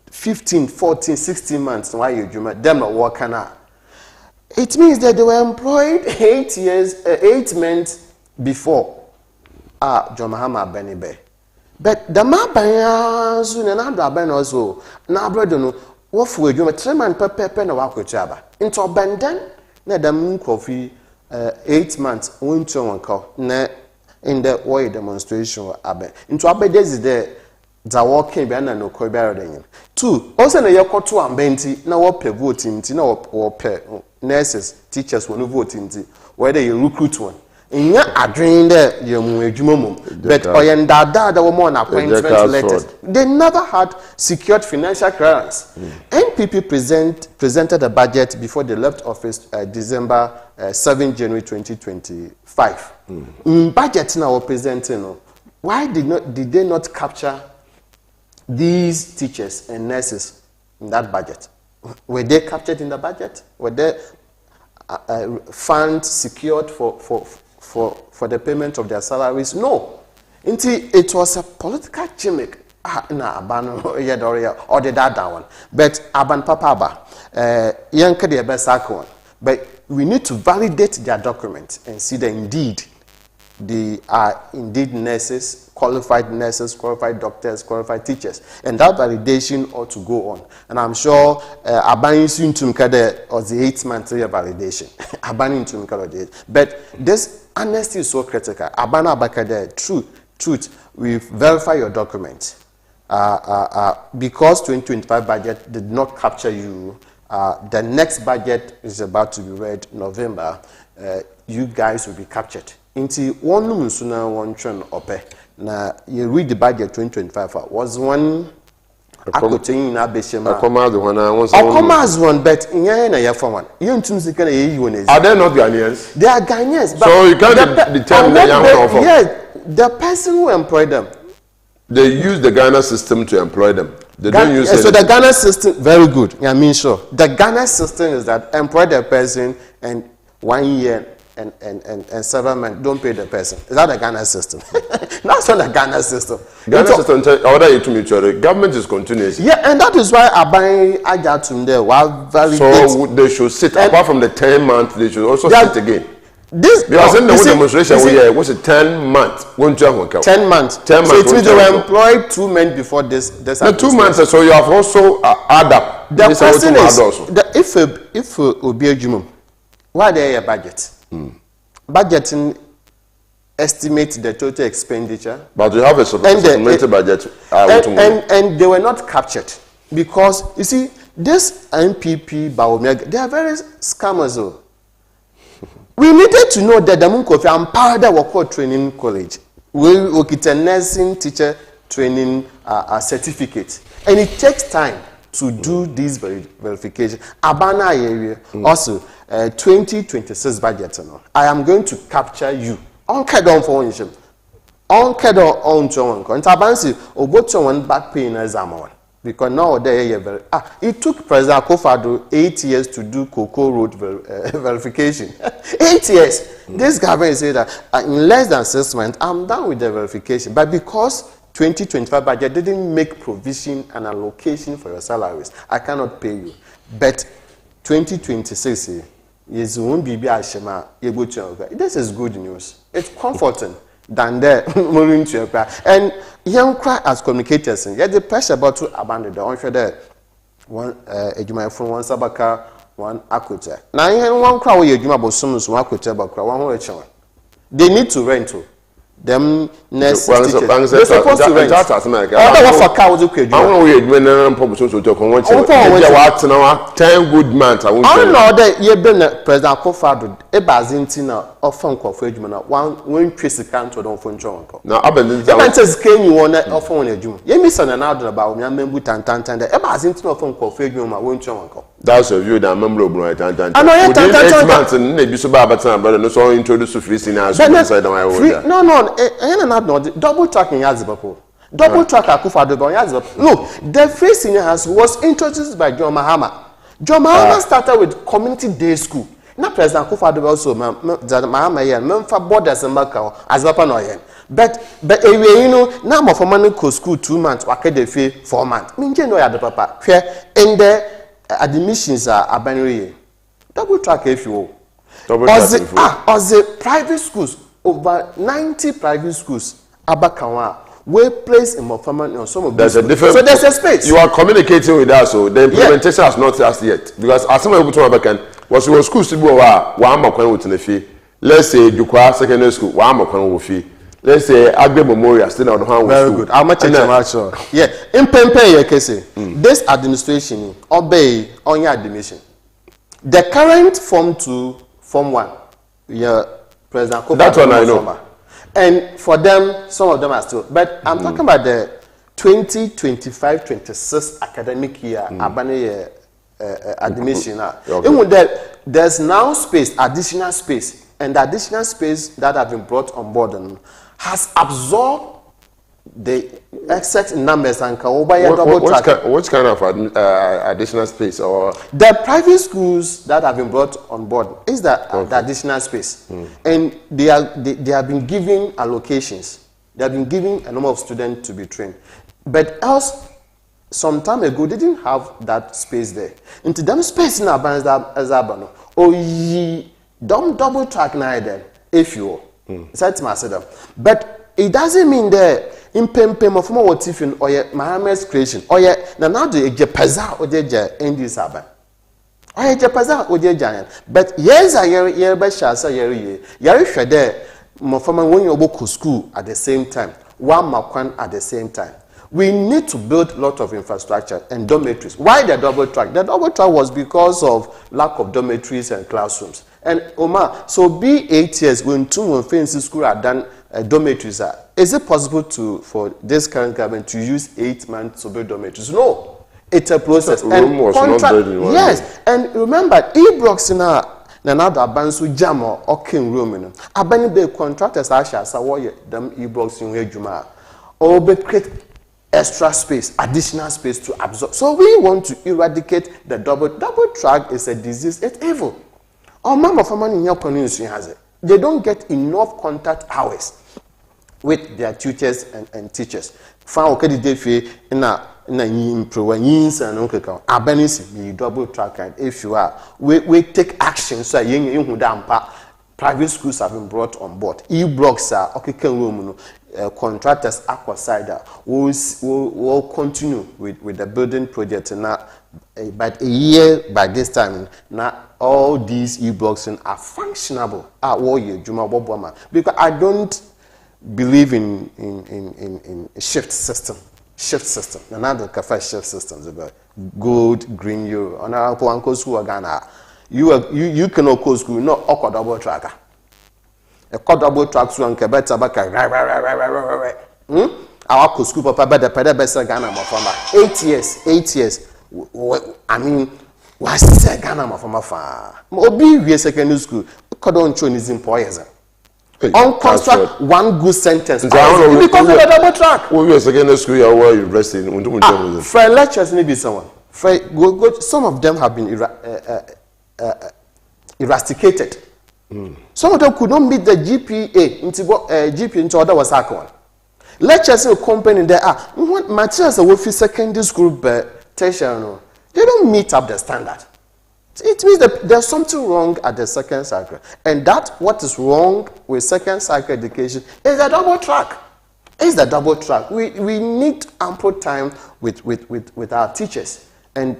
15, 14, 16 months why you them not working now, it means that they were employed 8 months before John Mahama Benibe. But the map soon and I'm also now brother no what for you 3 months per na wako chaba into abandon na the moon coffee 8 months won't you na in the way demonstration abe into abedezi there the working be na no ko be aroden 2 also na yekoto ambenti na wo pe voting ti na wo pe nurses teachers won voting ti where they recruit one Inya adwin there yemu adwuma mum. But oyenda da woman appointment letters. They never had secured financial clearance. NPP presented a budget before they left office December 7 January 2025. Budget now presenting. Why did they not capture these teachers and nurses in that budget? Were they captured in the budget? Were there funds secured for the payment of their salaries? No. It was a political gimmick. Na Aban or the that one. But Aban Papa Yanka the best one. But we need to validate their document and see that indeed they are indeed nurses, qualified doctors, qualified teachers. And that validation ought to go on. And I'm sure Aban soon to Mkade or the 8-month validation. Aban to Mkade. But this honesty is so critical. Abana Bakade, truth, we verify your document. Because 2025 budget did not capture you, the next budget is about to be read November. You guys will be captured. Into one sooner one churn ope. Now you read the budget 2025 was one. Akotin na beshema. Akomas one, but in ya for one. You Are they not Ghanaians? They are Ghanaians. But so you can't determine the young people. Yeah, the person who employed them. They use the Ghana system to employ them. They don't use so the Ghana system, very good. I mean, sure. The Ghana system is that employ the person and 1 year and 7 months don't pay the person. Is that the Ghana system? That's not the Ghana system. Ghana system, order you to meet your government is continuous. Yeah, and that is why I buy Ajatum there. So they should sit, apart from the 10 months, they should also sit again. Because in the demonstration was it 10 months? 10 months. 10 months. So it means they were employed 2 months before this. No, 2 months. So you have also add up. The question is, if Obiajumum, why they a budget? Budgeting estimate the total expenditure. But you have a supplementary budget. And they were not captured because you see this NPP Baomega, they are very scammers. We needed to know that the Munkofi empowered our training college. We get a nursing teacher training certificate. And it takes time to do this verification. Abana area, also 2026 budget. I am going to capture you. On Kedon for one. On Kedon on John. And Tabansi, or go to one back pain as Amon. Because nowadays, it took President Akufo-Addo 8 years to do Cocoa Road verification. 8 years. This government said that in less than 6 months, I'm done with the verification. But because 2025 budget didn't make provision and allocation for your salaries, I cannot pay you. But 2026, this is good news. It's comforting than moving to your and young cry as communicators and yet the pressure about to abandon the onshore there one from one sabaka one akute now one cry where you about some one akute about one they need to rent to them next they're supposed to rent for cows okay I want we when promotion to talk on one 10 good months I won't know that you been President Akufo-Addo ebazintina often for adwuma one trace account to don phone chonko now abandon says can you want often adwuma you miss an another about me membu tantan the ebazintina often for adwuma won chonko that's a view that member of right tantan and months and maybe so bad brother no so introduce to free seniors no double tracking Yazibapo double track Akufo-Addo Yazibapo look the free seniors was introduced by John Mahama. John Mahama started with community day school. Now President Akufo-Addo also Mahama here memfa borders Mbaka as papa no yen. But you know now my for money go school 2 months waka dey fee 4 months. Minje no ya the papa. In the admissions are abanwe. Double track if you double track the private schools over 90 private schools abakawa we place in Mofama on some of there's these. A different. So there's a space. You are communicating with us, so the implementation has not started yet. Because as some people talk about, was your school to be one fee. Let's say Dukwa Secondary School, one fee. Let's say Agbe Memorial, still not one. Very good. How much is yeah. In Pempe, this administration obey on your admission. The current Form 2, Form 1, yeah. President Kopa. That one I know. And for them, some of them are still. But I'm talking about the 2025-26 academic year. Abane admission. There's now space, additional space, and the additional space that have been brought on board has absorbed the excess numbers and which kind of additional space or the private schools that have been brought on board is the additional space, and they have been given allocations. They have been given a number of students to be trained, but else some time ago they didn't have that space there. Into them space in Abano or ye don't double track neither if you but it doesn't mean that in pempem of more tiffin or Mahomet's creation or now the Japaza or Jaja in this Aban. Or Japaza or Jajan. But yes, I hear by Shasa Yeri Shade, Mofama when you go to school at the same time, one Makwan at the same time. We need to build a lot of infrastructure and dormitories. Why the double track? The double track was because of lack of dormitories and classrooms. And Omar, so be 8 years when 2 fancy school are done dormitories. Is it possible for this current government to use 8 months to build dormitories? No, it's a process. Yes, and remember, E-Blocks in another Abansu Jamo or King Room. Abani be contractors Asha Sawoye them E-Blocks in Juma or be create extra space, additional space to absorb. So we want to eradicate the double track. Is a disease. It's evil. Our member for money in your community has it. They don't get enough contact hours with their tutors and teachers. Found okay the day in a improvements and okay abanis me double track, and if you are we take action so you private schools have been brought on board. E-Blocks are okay room contractors aquaside will continue with the building project now, but a year by this time now all these E-Blocks are functionable because I don't believe in shift system. Another cafe shift systems about gold, green, euro. On our uncle school Ghana, you cannot call school no awkward double tracker. A double track so and Quebec baka our school papa better better Ghana mafama 8 years. I mean, why say Ghana mafama fa? Obi we secondary school. Kodon chon is employers. On construct one good sentence because of the double track. We were secondary school you were university in for lectures maybe someone. Some of them have been eradicated. Some of them could not meet the GPA into other was one. Lectures in company there are what materials are for secondary school but tertiary. They don't meet up the standard. It means that there's something wrong at the second cycle. And that what is wrong with second cycle education is the double track. It's the double track. We need ample time with our teachers. And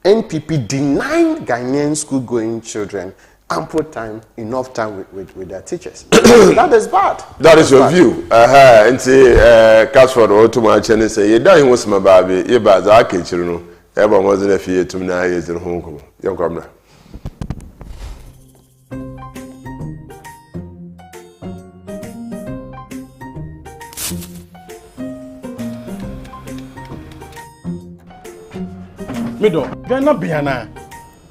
NPP denying Ghanaian school-going children ample time, enough time with their teachers. That is bad. That is your view. Casford or too much and say, you dying with my baby, you bad, I can't you. Ever wasn't a fear to 9 years in Hong Kong. Young Comrade. Middle, Ghana Biana.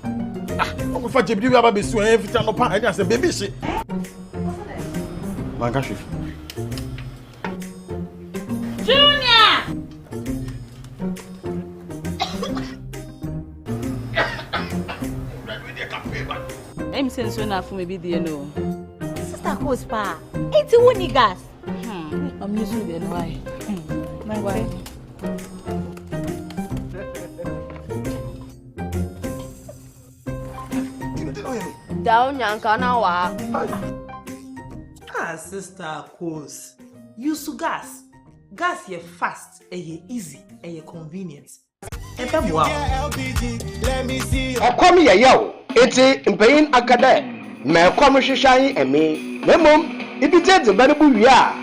I'm going to do a baby soon. If you no I say, baby, shit. Lancaster. Junior! I'm saying so enough for maybe the no. Sister Coast Pa. It's a winning gas. I'm used to the why. My wife. Down Yankana wa. Sister Coast. Use gas. Gas ye fast, ye easy, ye convenient. Okomi ya yao, eti mpeyin akade, me okomi shishayin emi, memom, ibite de benebu wia.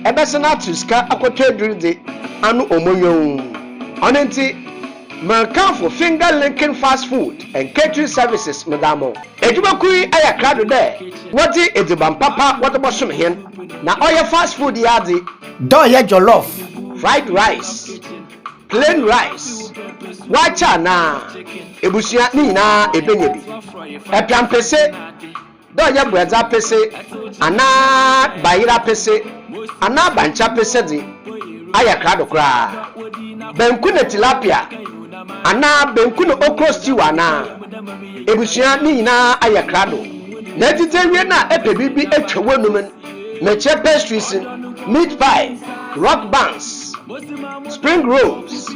Ebesena tuska akotwe durde anu omonyo. Onenti, me for finger linking fast food and catering services, madamo. Ejubakui aya krado de. Wati ediban papa wati bosom hen. Na oya fast food yadi. Doya jollof. Fried rice. Plain rice. Wacha na ebusia ni na ebenyebi. Epian pese. Doya bueza pese. Ana bayira pese. Ana bancha pese di. Aya krado kra. Benku ne tilapia. Ana benku ne okro stew ana. Ebusia ni na aya krado. Na titewie na epebibi etwewo numen. Meche pastries, meat pie, rock buns, spring rolls,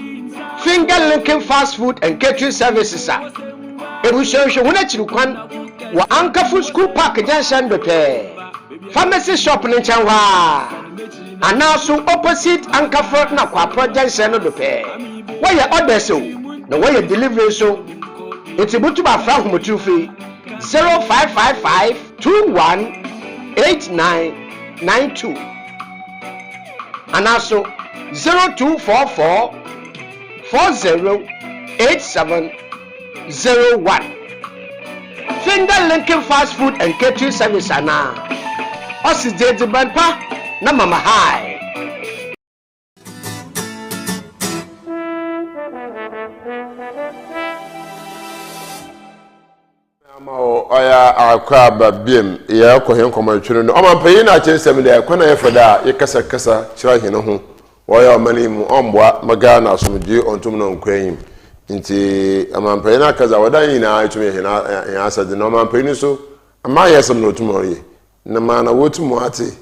finger licking fast food and catering services. Ebusia wona chirukwan wa Anka Food School Park Junction bepe. Pharmacy shop ni chanwa. Anaso opposite Anka Food na kwa Junction no bepe. Where your order so, na where your delivery so. It's butu ba fra humotufi 0555 218992 and also 0244 408701. Finger linking fast food and catering service ana. Osi de banpa na mama high. Oya akwa babiem ya ko hen komatwere no omanpayi na chensem de akwa na yefoda ye kasa kasa chira hen ho oya omani mu omboa maga na asomdie ontum no nkwanyin nti omanpayi na kaza wadan na atumi hen ya asade no omanpayi ni so ama yesem no otumoye na mana wotumo ate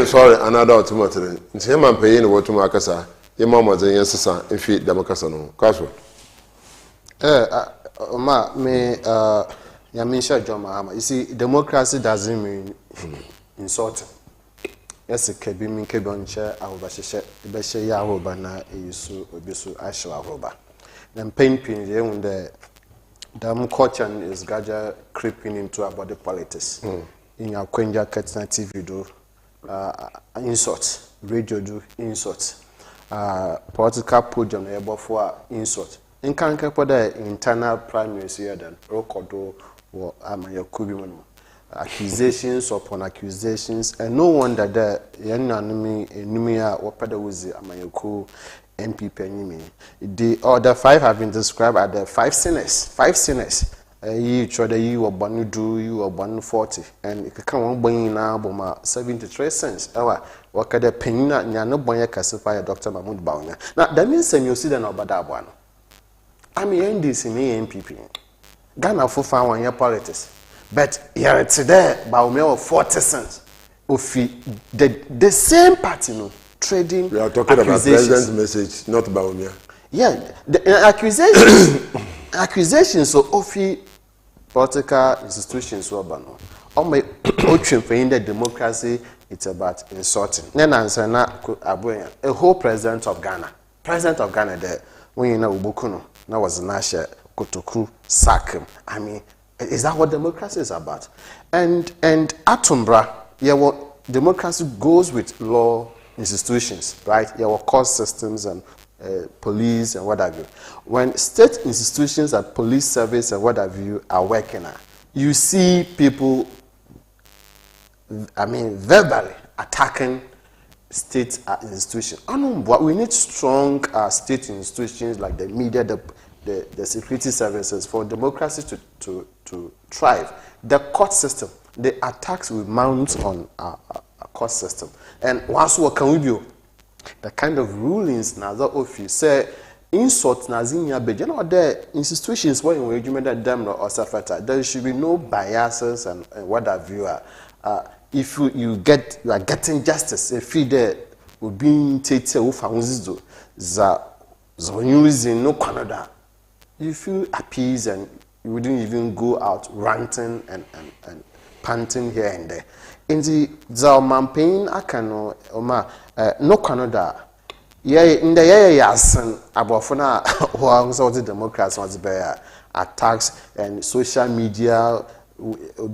sorry another otumotere nti omanpayi ni wotumo akasa ye mamozen yesesa mfi damakasa no kaso Ma, Yamisha John Mahama. You see, democracy doesn't mean insulting. Yes, it can be mean Kebonche, Ahobashe, Beshe Yahobana, Yusu, Obisu, Asho Ahoba. Then painting the damn culture is Gaja creeping into our body politics. In your Quenja Katsina TV do insult, radio do insult, political program for insult. In Kanka Poda internal primaries here then Rokodo or Amayakubi accusations upon accusations, and no wonder that Yanami Numia or Padawuzi Amayaku MP Penimi. The other five have been described as the five sinners. Five sinners. Each other you or Banudu, you or 140, and it can one bring now 73 cents. Our what can the penina Nyano Boya Casify Dr. Mahmoud Baunya. Now that means you see the Nobada. I mean, this in the NPP. Ghana for found 1 year politics. But here today, by me of 40 cents of the same party, no trading. We are talking about president's message, not Baumia. Yeah, the accusations of political institutions so bano. On my ocean for the democracy, it's about insulting. Then answer na a whole president of Ghana there when you know Ubukuno. That was Nasha Kotoku Sakim. I mean, is that what democracy is about? And Atumbra, yeah, what democracy goes with law institutions, right? Yeah, what court systems and police and what have you. When state institutions and police service and what have you are working at, you see people, I mean, verbally attacking state institutions. But we need strong state institutions like the media, the security services for democracy to thrive. The court system, the attacks we mount on a court system. And once we can review the kind of rulings now that office say insult nazinya be the institutions where in regiment them or safata. There should be no biases and what have you are. If you are getting justice, if you will be taken off za using no Canada, you feel appeased and you wouldn't even go out ranting and panting here and there. In the campaign, I can no Canada. Yeah, in the yasan abofuna who sort of Democrats was bear attacks and social media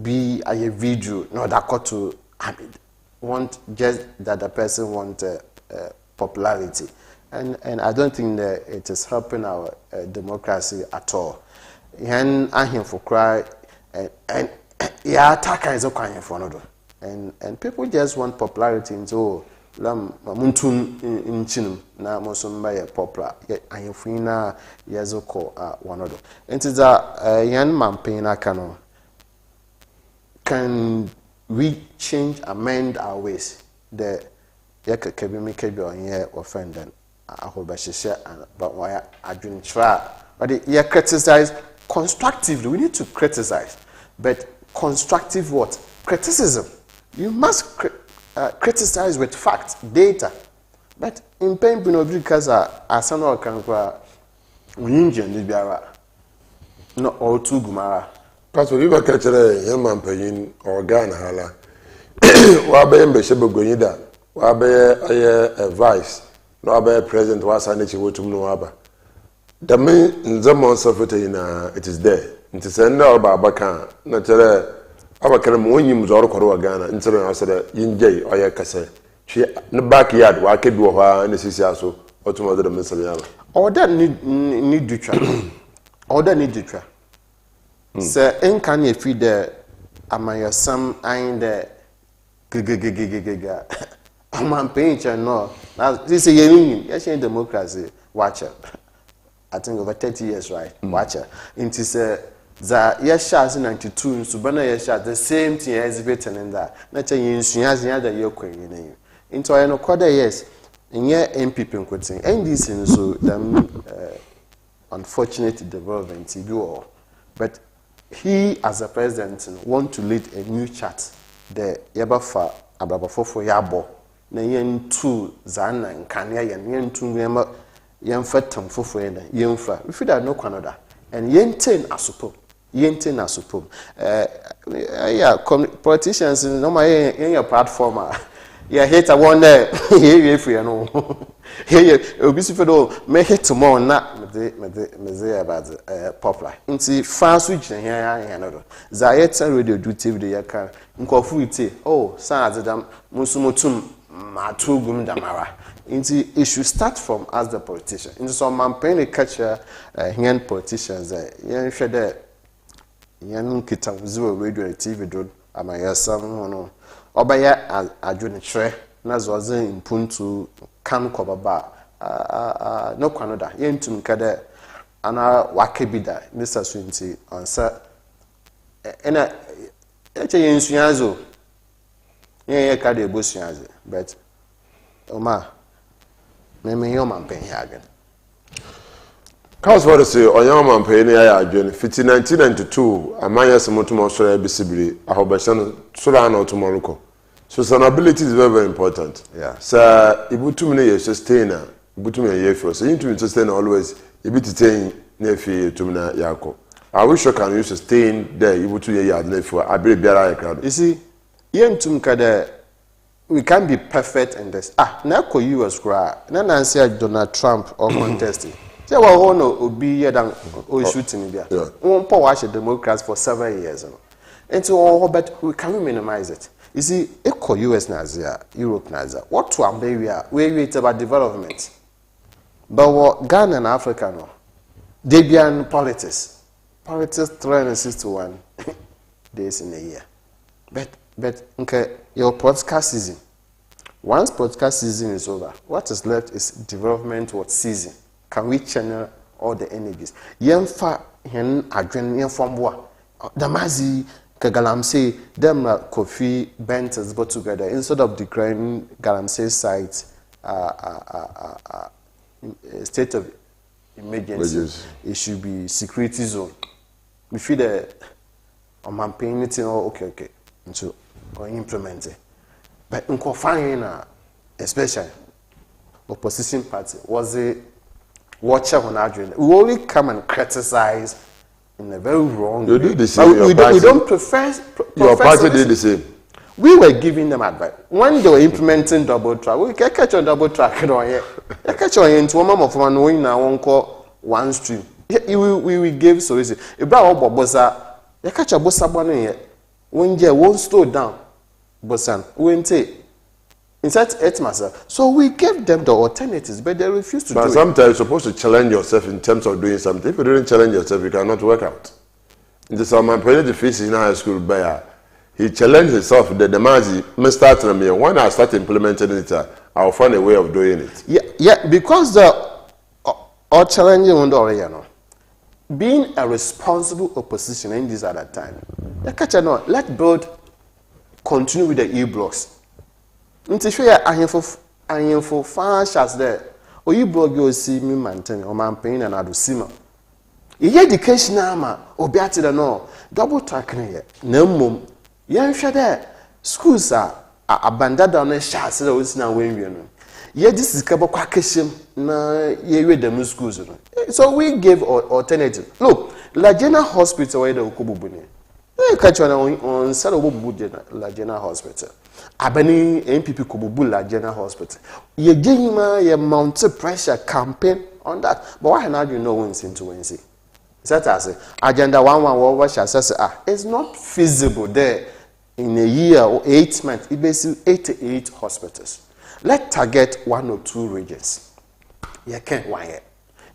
be a video. No, that got to want just that the person want popularity, and I don't think that it is helping our democracy at all. And I hear for cry and yeah, attack is okay for another. And people just want popularity into lam muntun in chinum na mosomba popular ayefina yazoko one other. Into that young man paying a canon. Can we change, amend our ways? The yakabi make on here offended. I hope I should share, but why I didn't try. But you criticize constructively. We need to criticize, but constructive what? Criticism. You must criticize with facts, data. But in pain, because as an organ, we Indian no all too gumara. Pastor, you look at a young man paying or Ghana hala. Wabe Mbeshebo Gonida, Wabe a vice, no Abe president was an issue to Noaba. The main in the months of it is there. It is send out by Bakan, naturally. Our Karamonim Zorko Ghana, instead of Yinjay or Yakase. She in the backyard, where I could do her and the Sisiaso, or to mother the Missaliana. Or that need to try. Or that need to try. Sir, and can you feed the Amaya some and the giga? I'm on painter, no. Now, this is a union, yes, democracy. Watcher. I think over 30 years, right? Watcher. It is a yes, 92, Subana yes, the same thing as written in that. Not a yin, she has the other yoke into I know quarter years. And yet, MPP quitting. And this is so unfortunate development, but he, as a president, want to lead a new chart. The Yabafa Ababafo for Yabo, Nayan 2 Zana and Kanya, Yan 2 Yamfatum for Yamfa. We feel that no Canada. And Yentin Asupum. Yentin Asupum. Yeah, politicians, no, my in your platform. Yeah, hate a one day. Here, if you know. Here, it'll be difficult. Make it tomorrow, not me about popular. Into fast switch here, another. Zayeta radio do TV the yaka. Nkofuite. Oh, Sanadam Musumotum Matugum Damara. Into it should start from us, the politician. Into some man paying a catcher, young politicians. Young shade, young kitam zero radio and TV do. Am I some Obaya adwene na zoze impuntu kan kwababa no Canada yentum kada ana wakebida Mr. Swinty onsa ena eche yensuazo yen kada ebosuazo but oma me yoma mpen hagen Cause what to say oyoma mpen ya adwene 1992 amanya semotomo so ya bisibiri ahobeshan so na otomoroko. Sustainability is very, very important. Yeah. So, if you to me sustainer, you to me a year for so you to sustain always. If you to say near to me yako. I wish you can you sustain there. You to your yard for I be better crowd. You see, we can't be perfect in this. Now US cry. Now say Donald Trump or contesting. Say well, no, be here than shooting there. One power watch Democrats for several years. And so all, but we can minimize it. You see, echo US Nazia, Europe Nazia. What to America? We wait about development. But what Ghana and Africa no, they be in politics. Politics 361 days in a year. But okay, your podcast season. Once podcast season is over, what is left is development. What season? Can we channel all the energies? Yemfa hen adwen yemfam boa. Damazi Galamsey, them Kofi Bentons got together instead of declaring Galamsey site state of emergency. It should be security zone. We feel that I'm paying it. Okay. So or implement it. But in Kofana, especially opposition party, was a watcher on our journey. We only come and criticize in a very wrong way. Do the same. We don't prefer. Your party did the same. We were giving them advice when they were implementing double track. We can catch on double track. Catch on into one of one way now. One call one stream. We gave solution. Ibrahim Bobosa. You catch a bossa one here. When you won't slow down, Bossan. When say. Inside it myself. So we gave them the alternatives, but they refused to do it. But sometimes you're supposed to challenge yourself in terms of doing something. If you don't challenge yourself, you cannot work out. The summer period the fees in high school by he challenged himself the demands me start to me when I start implementing it I'll find a way of doing it. Yeah, because the or challenging one or you know. Being a responsible opposition in this at that time. Let build continue with the e-blocks. Until I am for fans there. Or you blog you see me maintain or man pain and I do sima. Education ama obiati da no double tracking here. No mum. Yan there. Schools are abandoned on a shas that was now when you know. Yeah, this is kabo kwakeshim na ye we dem schools. So we gave alternative. Look, Lagena Hospital where the okobubuni. You catch on Salobu Lagena Hospital. Abani MPP Kobubu Lagena Hospital. Ye gima ye mounted pressure campaign on that. But why not you know wins into Wednesday? That as agenda 1 says it's not feasible there in a year or 8 months. It basically 88 hospitals. Let's target 1 or 2 regions. You can't one yet.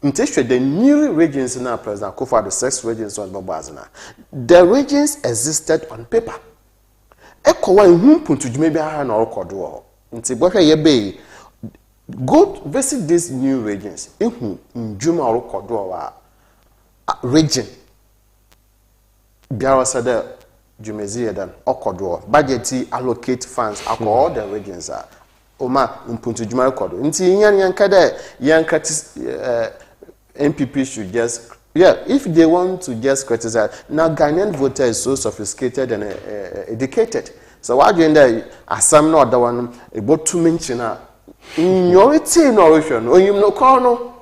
In the new regions now, President Kufuor, the 6 regions on Babazana. The regions existed on paper. Ekowa nhumpu ntujumebe ha na okodo. Nti bwahwe ye be go visit these new regions. Ehu njuma okodo wa region. Biara sada jumezi edan okodo. Budget allocate funds across all the regions are. Oma mpuntu juma kodo nti yankada MPP should just if they want to just criticize now Ghanaian voter is so sophisticated and educated so why do you end asam no other one about to mention minority no ocean oyim no kono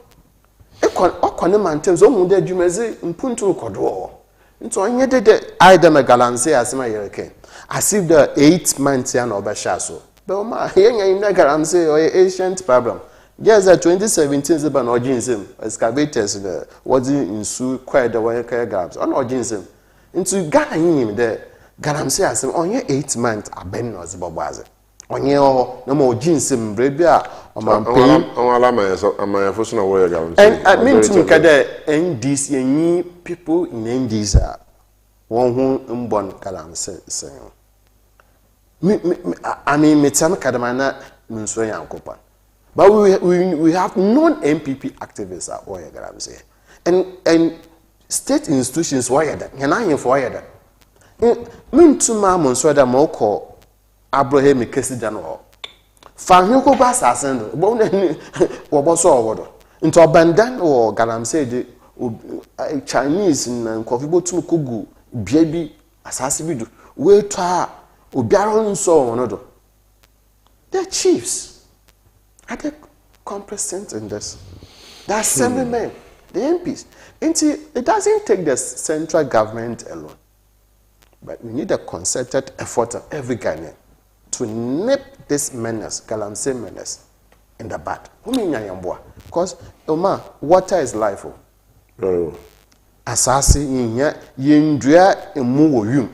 ekwane mantem so hu de jumezi mpuntu kodo nti onye de either megalanse asema yereke as if the 8 months ya no obesha so but ma yenya galamse or ancient problem. Yes, 2017 is about origins excavators was in su quite the way gaps on origins into Ghana him there galamse as on your 8 months aben was bobaze on your no more jeans brebia on my pain on alama so am I for no way galamse and I mean to make that NDC any people in NDC are one who born galamse say I mean, Mitsam Kadamana Munso Yankopa. But we have non-MPP activists at Oyagram and state institutions wired that. And I am for wired that. Mean to ma Monswada Moko Abraham Kesidan Fanyoko Bass Assassin, Bone Waboso Water. Into Abandan or Galamse Chinese and Kofibo Kugu, baby, Assassin, where to Obiaron so another. They're chiefs. Are they competent in this? They're assemblymen, the MPs. It doesn't take the central government alone. But we need a concerted effort of every Ghanaian to nip this menace, Galamse menace, in the bud. Because, Oma, water is life. Asasi, yendria, emu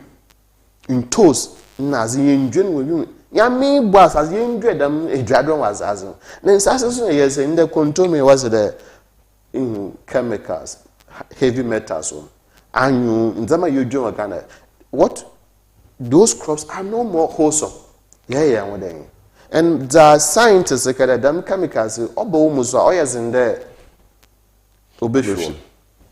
in toast. Nazi yendwen wo ya me boss as yendwe dam edwadon was as na sasaso yes in the control me was the chemicals heavy metals anyu nzama yojo Ghana what those crops are no more wholesome yeah what and the scientists say that them chemicals obo muso oyes in there obesho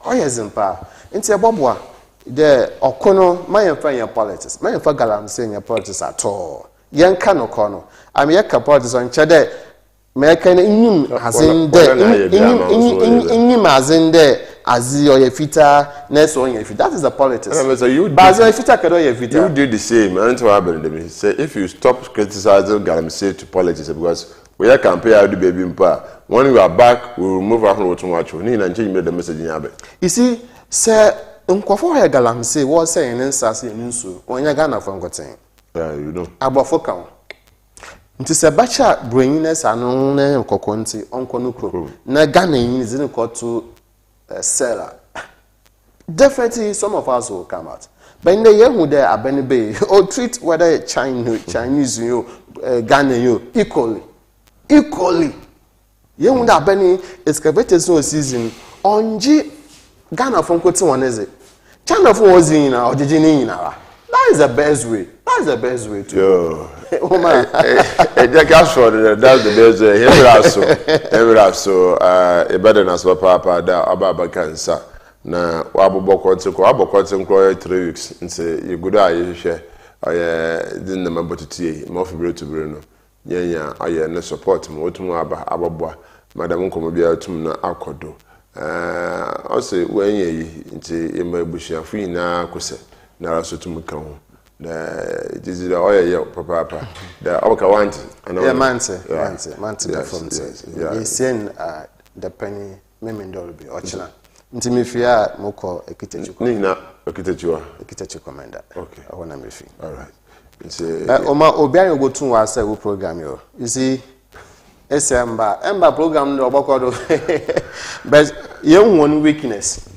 oyes in pa nti eboboa the okono my friend politics my friend galamse your politics at all yanka no kono am yaka politics on chede me kan inyim azin de inyim azin de azi oyefita neso oyefita that is the politics but oyefita kedo oyefita you do the same and to happen them say if you stop criticizing galamse to politics because we are campaign out the baby mpa when we are back we will move on to watch ni na change the message nyabe you see say Nkofo ya galamse was saying in Sasi Nunsu, when you Ghana from Gotin. Yeah, you know. Abofoka. Nti se bacha brainess anu na nkokonti onko nukro. Na Ghana is in to seller. Definitely some of us will come out. But in the year who there abeni be or treat whether Chinese you Ghana you equally. Equally. Ye who abeni excavators no season onji Ghana from Kotin one is it. Channel 4 was in or did you know? That is the best way. That's the best way to. Yo. Oh man. That's the best way. Here we are so better than so papa da ababa cancer. Na wabbo kwante nko 3 weeks nse you good aye hwe aye din na mabotitie mo fibro to bro no nyanya aye na support mo otum ababwa madam nkomo bia otum na akodo ose wenye yi nti yema ebusuafo ina kose na rasotum kan ho da dizira oye papa da oka want yeah mante from you send the penny memendol be ochina nti mefia moko ekitechuko nina ekitechuko commander okay I wanna mefi all right it's oma obian go tun wa say we program yo you see emba program no obokodo but you one weakness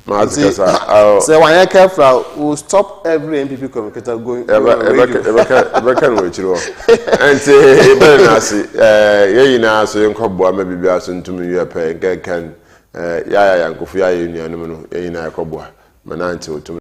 so when you careful will stop every MPP communicator going ebe kan we chiro enti ebe na si ye yina so yenkobo ama bibia so ntumi wi pe kan ya nkofu ya ye nuanum no ye yina yakobo manante otum